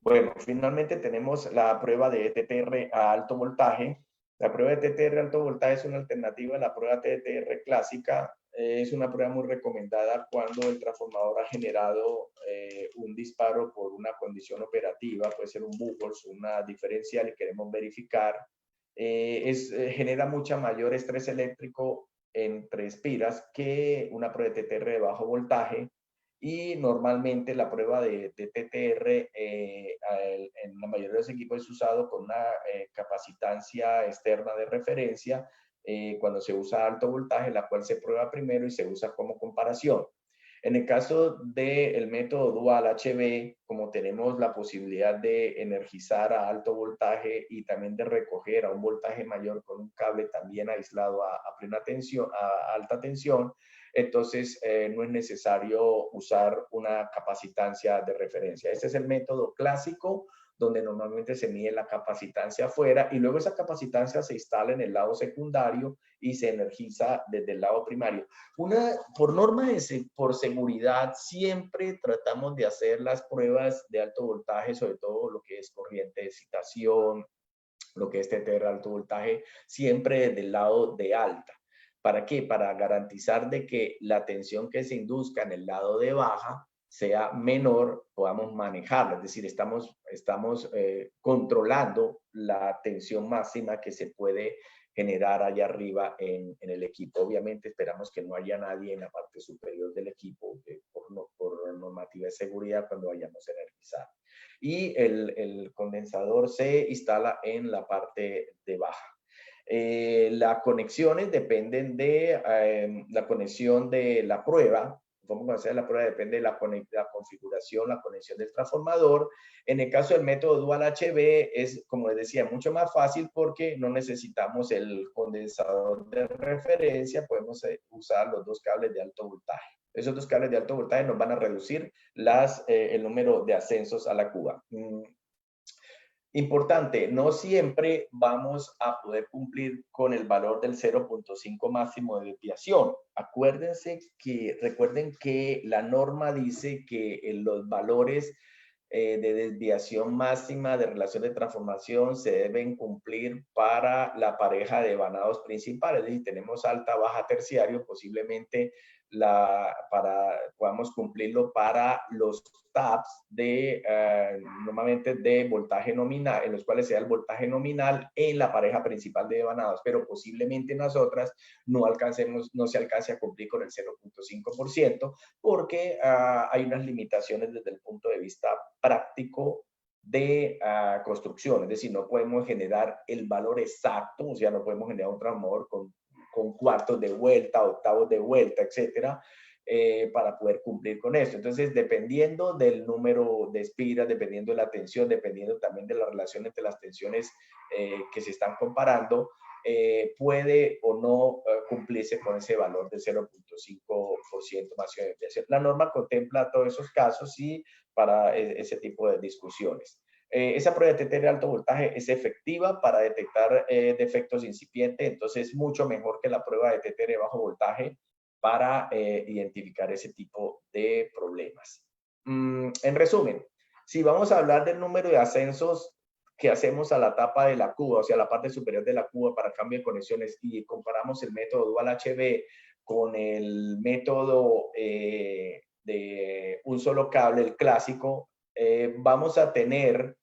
Bueno, finalmente tenemos la prueba de TTR a alto voltaje. La prueba de TTR a alto voltaje es una alternativa a la prueba TTR clásica. Es una prueba muy recomendada cuando el transformador ha generado un disparo por una condición operativa, puede ser un buchholz, una diferencial, y queremos verificar. Genera mucha mayor estrés eléctrico entre espiras que una prueba de TTR de bajo voltaje. Y normalmente la prueba de TTR en la mayoría de los equipos es usado con una capacitancia externa de referencia cuando se usa alto voltaje, la cual se prueba primero y se usa como comparación. En el caso del método dual HV, como tenemos la posibilidad de energizar a alto voltaje y también de recoger a un voltaje mayor con un cable también aislado a plena tensión, a alta tensión, entonces no es necesario usar una capacitancia de referencia. Este es el método clásico, donde normalmente se mide la capacitancia afuera y luego esa capacitancia se instala en el lado secundario y se energiza desde el lado primario. Por norma, por seguridad, siempre tratamos de hacer las pruebas de alto voltaje, sobre todo lo que es corriente de excitación, lo que es TTR alto voltaje, siempre desde el lado de alta. ¿Para qué? Para garantizar de que la tensión que se induzca en el lado de baja sea menor, podamos manejarla, es decir, estamos controlando la tensión máxima que se puede generar allá arriba en el equipo. Obviamente esperamos que no haya nadie en la parte superior del equipo por normativa de seguridad cuando vayamos a energizar. Y el condensador se instala en la parte de baja. Las conexiones dependen de la conexión de la prueba. Cómo hacer la prueba depende de la configuración, la conexión del transformador. En el caso del método dual HV es, como les decía, mucho más fácil porque no necesitamos el condensador de referencia, podemos usar los dos cables de alto voltaje. Esos dos cables de alto voltaje nos van a reducir el número de ascensos a la cuba. Importante, no siempre vamos a poder cumplir con el valor del 0.5 máximo de desviación. Recuerden que la norma dice que los valores de desviación máxima de relación de transformación se deben cumplir para la pareja de vanados principales. Es decir, tenemos alta, baja, terciario, posiblemente podamos cumplirlo para los taps normalmente de voltaje nominal, en los cuales sea el voltaje nominal en la pareja principal de vanados, pero posiblemente en las otras no se alcance a cumplir con el 0.5% porque hay unas limitaciones desde el punto de vista práctico de construcción, es decir, no podemos generar el valor exacto, o sea, no podemos generar un transformador con cuartos de vuelta, octavos de vuelta, etcétera, para poder cumplir con esto. Entonces, dependiendo del número de espiras, dependiendo de la tensión, dependiendo también de la relación entre las tensiones que se están comparando, puede o no cumplirse con ese valor de 0.5% máximo de desviación. La norma contempla todos esos casos y para ese tipo de discusiones. Esa prueba de TTR de alto voltaje es efectiva para detectar defectos incipientes, entonces es mucho mejor que la prueba de TTR de bajo voltaje para identificar ese tipo de problemas. En resumen, si vamos a hablar del número de ascensos que hacemos a la tapa de la cuba, o sea, la parte superior de la cuba para cambio de conexiones, y comparamos el método dual HV con el método de un solo cable, el clásico, vamos a tener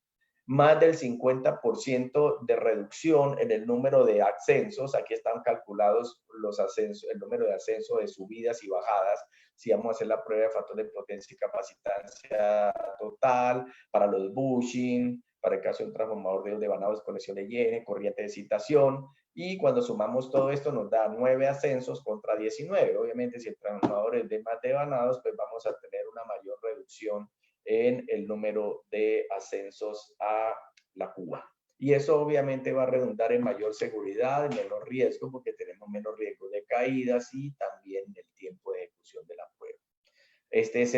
más del 50% de reducción en el número de ascensos. Aquí están calculados los ascensos, el número de ascensos de subidas y bajadas. Si vamos a hacer la prueba de factor de potencia y capacitancia total, para los bushing, para el caso de un transformador de vanados, conexión de N, corriente de excitación, y cuando sumamos todo esto nos da 9 ascensos contra 19. Obviamente, si el transformador es de más devanados, pues vamos a tener una mayor reducción en el número de ascensos a la cuba. Y eso obviamente va a redundar en mayor seguridad, en menor riesgo, porque tenemos menos riesgo de caídas y también el tiempo de ejecución de la prueba. Este es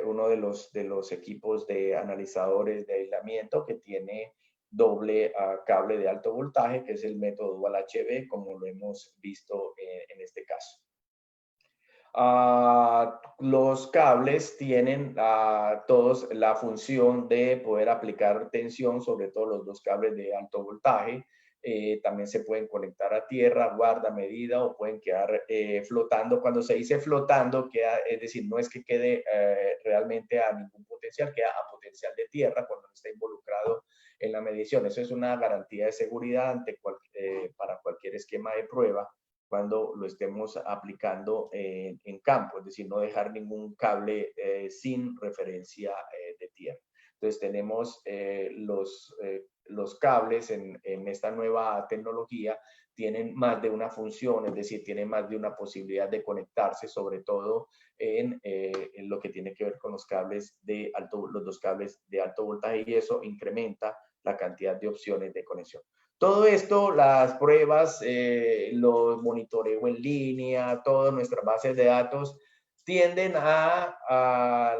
uno de los equipos de analizadores de aislamiento que tiene doble cable de alto voltaje, que es el método Dual HV, como lo hemos visto en este caso. Los cables tienen todos la función de poder aplicar tensión, sobre todo los dos cables de alto voltaje. También se pueden conectar a tierra, guarda, medida, o pueden quedar flotando. Cuando se dice flotando, es decir, no es que quede realmente a ningún potencial, queda a potencial de tierra cuando no está involucrado en la medición. Eso es una garantía de seguridad para cualquier esquema de prueba cuando lo estemos aplicando en campo, es decir, no dejar ningún cable sin referencia de tierra. Entonces tenemos los cables en esta nueva tecnología tienen más de una función, es decir, tienen más de una posibilidad de conectarse, sobre todo en lo que tiene que ver con los dos cables de alto voltaje, y eso incrementa la cantidad de opciones de conexión. Todo esto, las pruebas, los monitoreo en línea, todas nuestras bases de datos tienden a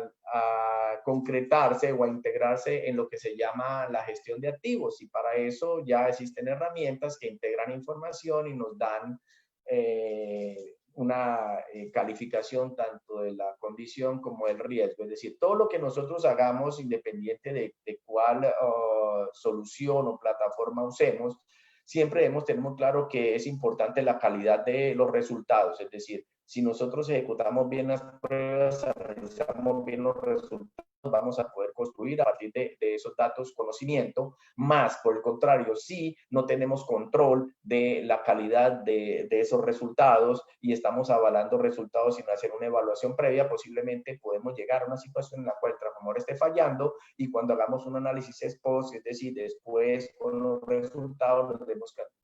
concretarse o a integrarse en lo que se llama la gestión de activos, y para eso ya existen herramientas que integran información y nos dan una calificación tanto de la condición como del riesgo. Es decir, todo lo que nosotros hagamos, independiente de cuál solución o plataforma usemos, siempre debemos tener muy claro que es importante la calidad de los resultados. Es decir, si nosotros ejecutamos bien las pruebas, analizamos bien los resultados, vamos a poder construir a partir de esos datos conocimiento. Más, por el contrario, si no tenemos control de la calidad de esos resultados y estamos avalando resultados sin hacer una evaluación previa, posiblemente podemos llegar a una situación en la cual el transformador esté fallando, y cuando hagamos un análisis ex post, es decir, después con los resultados,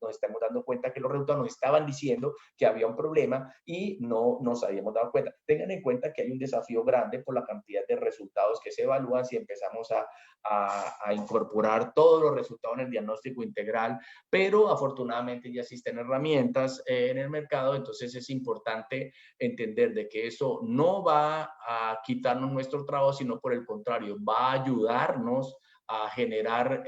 nos estamos dando cuenta que los resultados nos estaban diciendo que había un problema y no nos habíamos dado cuenta. Tengan en cuenta que hay un desafío grande por la cantidad de resultados que se evalúan si empezamos a incorporar todos los resultados en el diagnóstico integral, pero afortunadamente ya existen herramientas en el mercado. Entonces es importante entender de que eso no va a quitarnos nuestro trabajo, sino por el contrario, va a ayudarnos a generar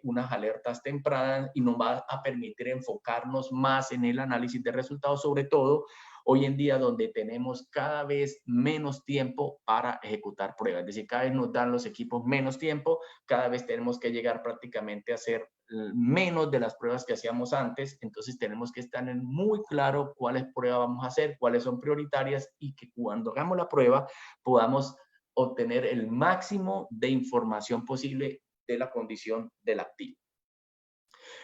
unas alertas tempranas y nos va a permitir enfocarnos más en el análisis de resultados, sobre todo hoy en día donde tenemos cada vez menos tiempo para ejecutar pruebas. Es decir, cada vez nos dan los equipos menos tiempo, cada vez tenemos que llegar prácticamente a hacer menos de las pruebas que hacíamos antes. Entonces tenemos que estar en muy claro cuáles pruebas vamos a hacer, cuáles son prioritarias, y que cuando hagamos la prueba podamos obtener el máximo de información posible de la condición del activo.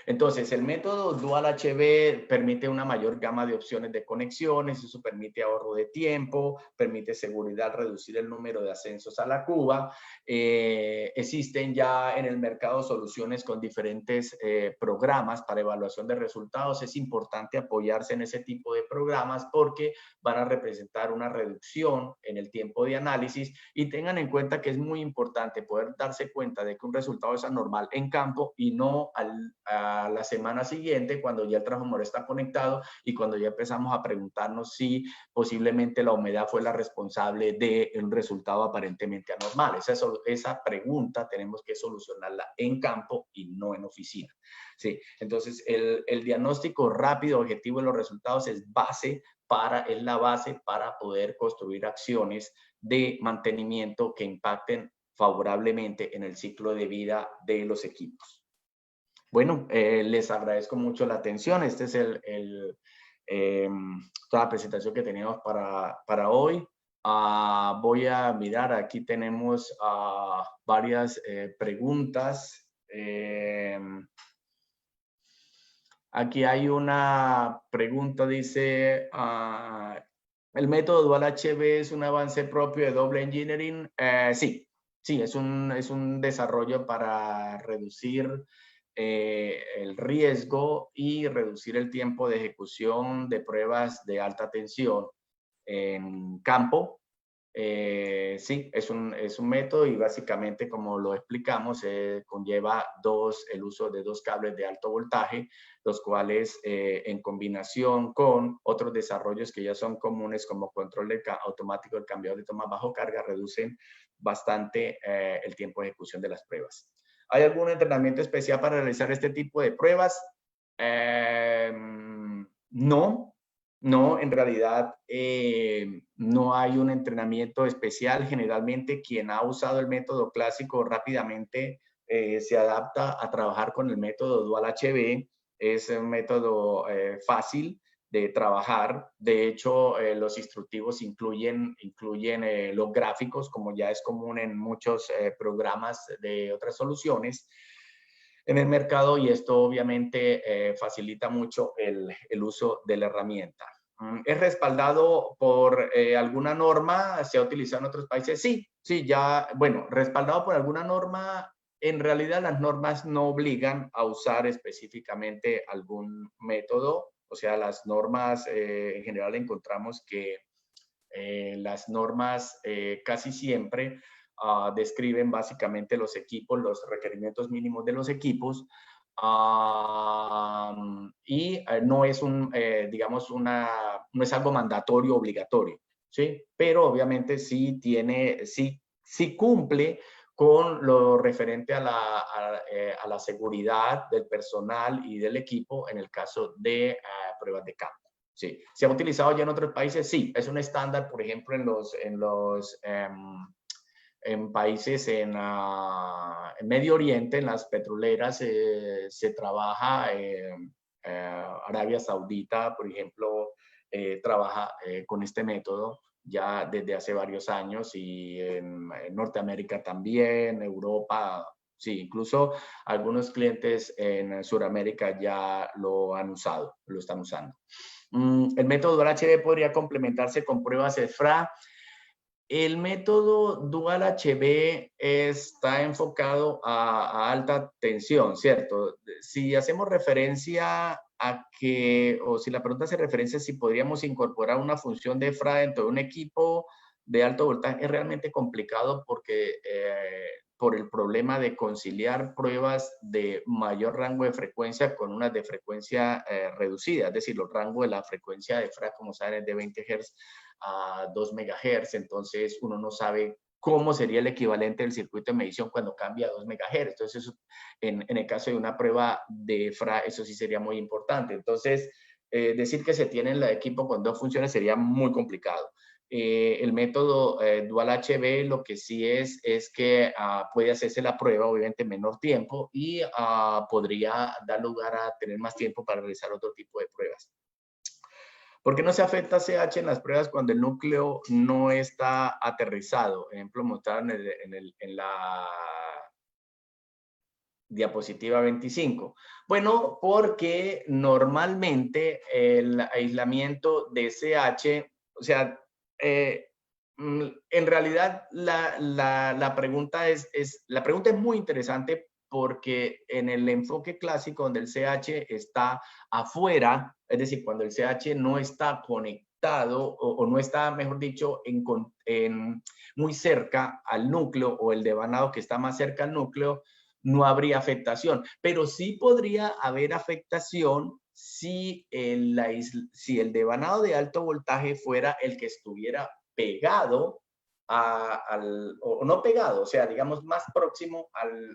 Entonces, el método Dual HV permite una mayor gama de opciones de conexiones, eso permite ahorro de tiempo, permite seguridad, reducir el número de ascensos a la cuba. Existen ya en el mercado soluciones con diferentes programas para evaluación de resultados. Es importante apoyarse en ese tipo de programas porque van a representar una reducción en el tiempo de análisis, y tengan en cuenta que es muy importante poder darse cuenta de que un resultado es anormal en campo y no a la semana siguiente, cuando ya el transformador está conectado y cuando ya empezamos a preguntarnos si posiblemente la humedad fue la responsable de un resultado aparentemente anormal. Esa pregunta tenemos que solucionarla en campo y no en oficina. Sí, entonces el diagnóstico rápido, objetivo de los resultados es la base para poder construir acciones de mantenimiento que impacten favorablemente en el ciclo de vida de los equipos. Bueno, les agradezco mucho la atención. Este es toda la presentación que teníamos para hoy. Voy a mirar, aquí tenemos varias preguntas. Aquí hay una pregunta, dice, ¿el método Dual HV es un avance propio de Doble Engineering? Sí, es un desarrollo para reducir el riesgo y reducir el tiempo de ejecución de pruebas de alta tensión en campo. Sí, es un método y básicamente, como lo explicamos, conlleva el uso de 2 cables de alto voltaje, los cuales en combinación con otros desarrollos que ya son comunes, como control automático del cambiador de toma bajo carga, reducen bastante el tiempo de ejecución de las pruebas. ¿Hay algún entrenamiento especial para realizar este tipo de pruebas? No. No, en realidad no hay un entrenamiento especial. Generalmente quien ha usado el método clásico rápidamente se adapta a trabajar con el método Dual HB. Es un método fácil de trabajar. De hecho, los instructivos incluyen los gráficos, como ya es común en muchos programas de otras soluciones en el mercado, y esto obviamente facilita mucho el uso de la herramienta. ¿Es respaldado por alguna norma? ¿Se ha utilizado en otros países? Sí, sí, ya, bueno, respaldado por alguna norma. En realidad las normas no obligan a usar específicamente algún método. O sea, las normas en general encontramos que las normas casi siempre describen básicamente los equipos, los requerimientos mínimos de los equipos, y no es digamos, no es algo mandatorio, obligatorio, ¿sí? Pero obviamente sí cumple con lo referente a la seguridad del personal y del equipo en el caso de pruebas de campo. Sí, ¿se ha utilizado ya en otros países? Sí, es un estándar, por ejemplo, en países en Medio Oriente, en las petroleras, se trabaja. Arabia Saudita, por ejemplo, trabaja con este método ya desde hace varios años, y en Norteamérica también, Europa, sí, incluso algunos clientes en Sudamérica ya lo han usado, lo están usando. El método Dual HB podría complementarse con pruebas EFRA. El método Dual HB está enfocado a alta tensión, ¿cierto? Si hacemos referencia a o si la pregunta hace referencia a si podríamos incorporar una función de EFRA dentro de un equipo de alto voltaje, es realmente complicado porque por el problema de conciliar pruebas de mayor rango de frecuencia con unas de frecuencia reducida, es decir, los rangos de la frecuencia de EFRA, como saben, es de 20 Hz a 2 MHz, entonces uno no sabe cómo sería el equivalente del circuito de medición cuando cambia a 2 MHz. Entonces, eso, en el caso de una prueba de EFRA, eso sí sería muy importante. Entonces, decir que se tiene el equipo con 2 funciones sería muy complicado. El método Dual HB lo que sí es que puede hacerse la prueba, obviamente en menor tiempo, y podría dar lugar a tener más tiempo para realizar otro tipo de pruebas. ¿Por qué no se afecta CH en las pruebas cuando el núcleo no está aterrizado? Ejemplo mostrado en la diapositiva 25. Bueno, porque normalmente el aislamiento de CH, o sea, en realidad la pregunta la pregunta es muy interesante, porque en el enfoque clásico donde el CH está afuera, es decir, cuando el CH no está conectado o no está, mejor dicho, muy cerca al núcleo, o el devanado que está más cerca al núcleo, no habría afectación. Pero sí podría haber afectación si el devanado de alto voltaje fuera el que estuviera pegado o no pegado, o sea, digamos más próximo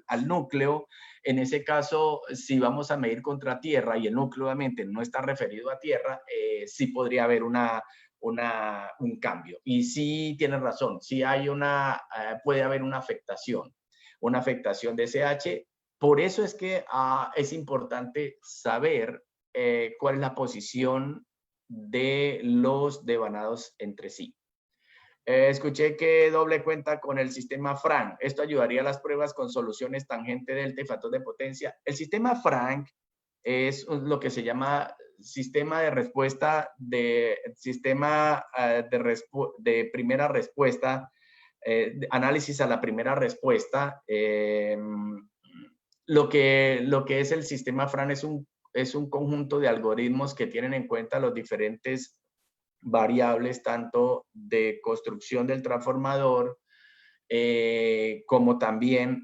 al núcleo. En ese caso, si vamos a medir contra tierra y el núcleo obviamente no está referido a tierra, sí podría haber un cambio. Y sí tienes razón, sí hay puede haber una afectación de SH. Por eso es que es importante saber cuál es la posición de los devanados entre sí. Escuché que doble cuenta con el sistema Frank. Esto ayudaría a las pruebas con soluciones tangente delta y factor de potencia. El sistema Frank es lo que se llama sistema de respuesta de primera respuesta, análisis a la primera respuesta. lo que es el sistema FRAN es un conjunto de algoritmos que tienen en cuenta los diferentes variables, tanto de construcción del transformador, como también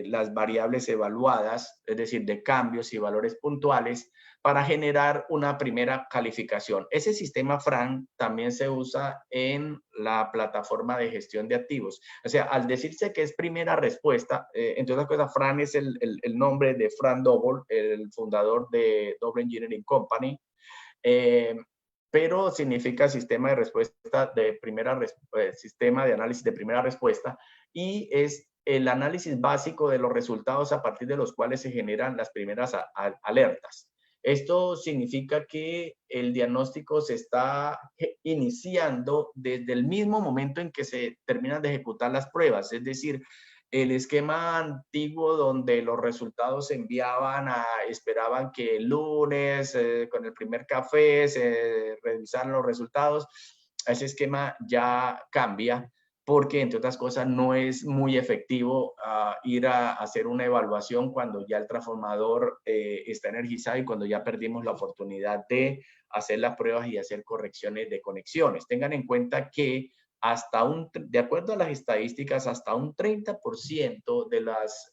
las variables evaluadas, es decir, de cambios y valores puntuales, para generar una primera calificación. Ese sistema FRAN también se usa en la plataforma de gestión de activos. O sea, al decirse que es primera respuesta, entre otras cosas, FRAN es el nombre de Frank Doble, el fundador de Doble Engineering Company. Pero significa sistema de respuesta de sistema de análisis de primera respuesta, y es el análisis básico de los resultados a partir de los cuales se generan las primeras alertas. Esto significa que el diagnóstico se está iniciando desde el mismo momento en que se terminan de ejecutar las pruebas, es decir, el esquema antiguo donde los resultados se enviaban esperaban que el lunes con el primer café se revisaran los resultados. Ese esquema ya cambia porque, entre otras cosas, no es muy efectivo ir a hacer una evaluación cuando ya el transformador está energizado y cuando ya perdimos la oportunidad de hacer las pruebas y hacer correcciones de conexiones. Tengan en cuenta que de acuerdo a las estadísticas, hasta un 30% de los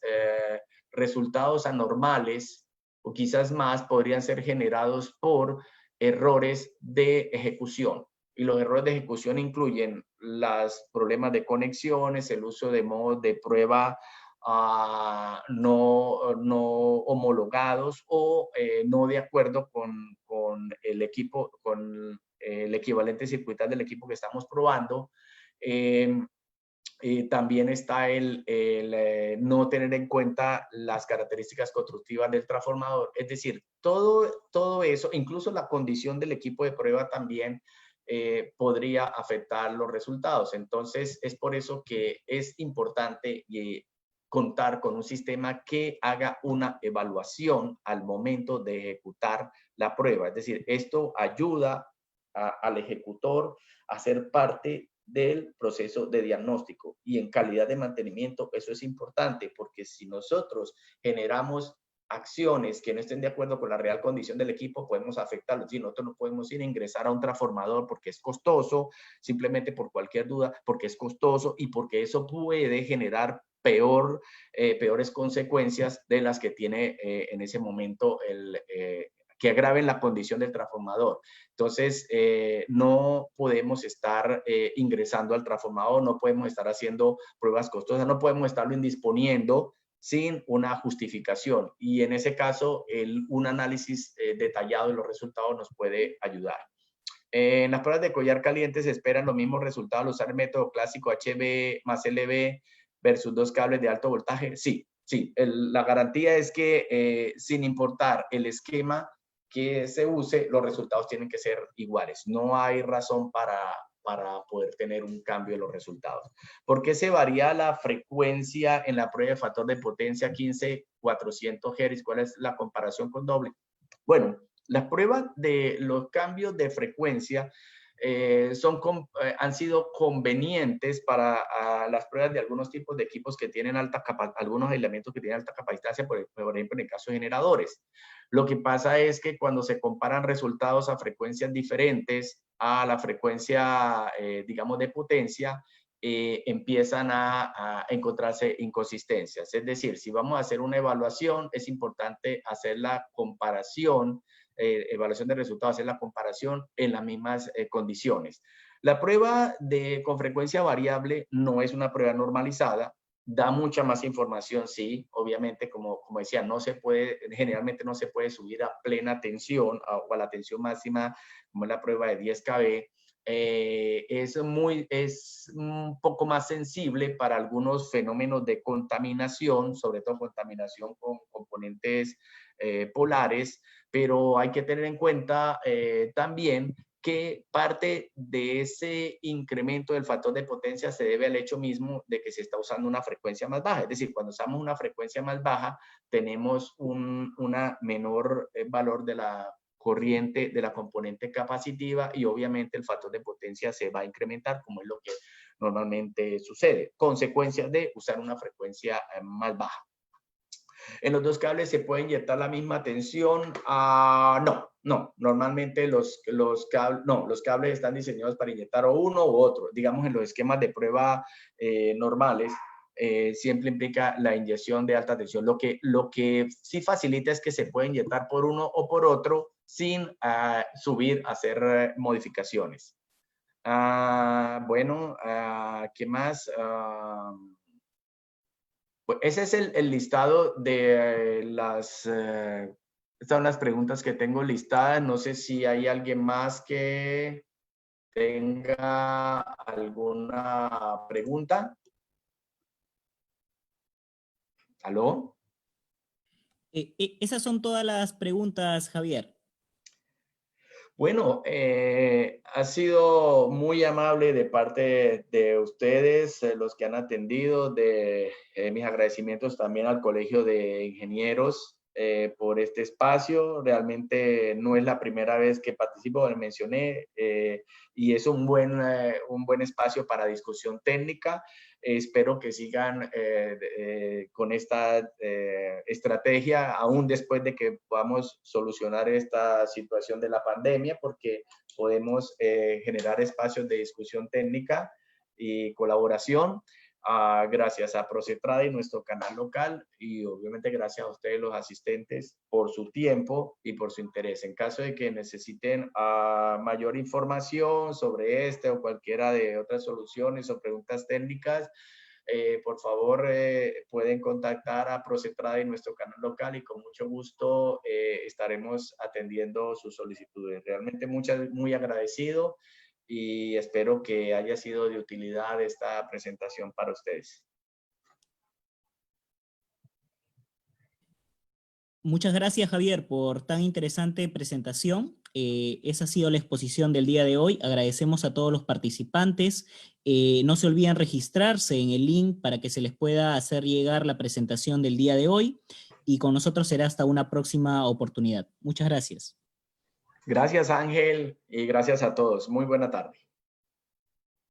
resultados anormales, o quizás más, podrían ser generados por errores de ejecución. Y los errores de ejecución incluyen los problemas de conexiones, el uso de modos de prueba no homologados o no de acuerdo con el equipo, con el equivalente circuital del equipo que estamos probando. También está el no tener en cuenta las características constructivas del transformador. Es decir, todo eso, incluso la condición del equipo de prueba también podría afectar los resultados. Entonces, es por eso que es importante contar con un sistema que haga una evaluación al momento de ejecutar la prueba. Es decir, esto ayuda al ejecutor a ser parte del proceso de diagnóstico, y en calidad de mantenimiento eso es importante, porque si nosotros generamos acciones que no estén de acuerdo con la real condición del equipo, podemos afectarlo. Si nosotros no podemos ir a ingresar a un transformador porque es costoso, simplemente por cualquier duda, porque es costoso y porque eso puede generar peores consecuencias de las que tiene en ese momento que agraven la condición del transformador. Entonces, no podemos estar ingresando al transformador, no podemos estar haciendo pruebas costosas, no podemos estarlo indisponiendo sin una justificación. Y en ese caso, un análisis detallado de los resultados nos puede ayudar. En las pruebas de collar caliente se esperan los mismos resultados al usar el método clásico HV más LV versus 2 cables de alto voltaje. Sí, sí. La garantía es que sin importar el esquema que se use, los resultados tienen que ser iguales. No hay razón para poder tener un cambio en los resultados. ¿Por qué se varía la frecuencia en la prueba de factor de potencia 15-400 Hz? ¿Cuál es la comparación con doble? Bueno, las pruebas de los cambios de frecuencia han sido convenientes para las pruebas de algunos tipos de equipos que tienen algunos aislamientos que tienen alta capacitancia, por ejemplo, en el caso de generadores. Lo que pasa es que cuando se comparan resultados a frecuencias diferentes a la frecuencia, digamos, de potencia, empiezan a encontrarse inconsistencias. Es decir, si vamos a hacer una evaluación, es importante hacer la comparación, evaluación de resultados, hacer la comparación en las mismas condiciones. La prueba con frecuencia variable no es una prueba normalizada, da mucha más información, sí, obviamente, como decía, generalmente no se puede subir a plena tensión o a la tensión máxima, como es la prueba de 10 kV. Es un poco más sensible para algunos fenómenos de contaminación, sobre todo contaminación con componentes polares, pero hay que tener en cuenta también que parte de ese incremento del factor de potencia se debe al hecho mismo de que se está usando una frecuencia más baja. Es decir, cuando usamos una frecuencia más baja, tenemos una menor valor de la corriente de la componente capacitiva, y obviamente el factor de potencia se va a incrementar, como es lo que normalmente sucede. Consecuencias de usar una frecuencia más baja. ¿En los dos cables se puede inyectar la misma tensión? No. Normalmente los cables están diseñados para inyectar o uno u otro. Digamos, en los esquemas de prueba normales, siempre implica la inyección de alta tensión. Lo que sí facilita es que se puede inyectar por uno o por otro sin hacer modificaciones. Bueno, ¿qué más? Pues ese es el listado de estas son las preguntas que tengo listadas. No sé si hay alguien más que tenga alguna pregunta. ¿Aló? Esas son todas las preguntas, Javier. Bueno, ha sido muy amable de parte de ustedes, los que han atendido, mis agradecimientos también al Colegio de Ingenieros por este espacio. Realmente no es la primera vez que participo, como mencioné, y es un buen espacio para discusión técnica. Espero que sigan con esta estrategia, aún después de que podamos solucionar esta situación de la pandemia, porque podemos generar espacios de discusión técnica y colaboración. Gracias a Procetrada y nuestro canal local, y obviamente gracias a ustedes los asistentes por su tiempo y por su interés. En caso de que necesiten mayor información sobre este o cualquiera de otras soluciones o preguntas técnicas, por favor pueden contactar a Procetrada y nuestro canal local, y con mucho gusto estaremos atendiendo sus solicitudes. Realmente muy agradecido, y espero que haya sido de utilidad esta presentación para ustedes. Muchas gracias, Javier, por tan interesante presentación. Esa ha sido la exposición del día de hoy. Agradecemos a todos los participantes. No se olviden registrarse en el link para que se les pueda hacer llegar la presentación del día de hoy, y con nosotros será hasta una próxima oportunidad. Muchas gracias. Gracias, Ángel, y gracias a todos. Muy buena tarde.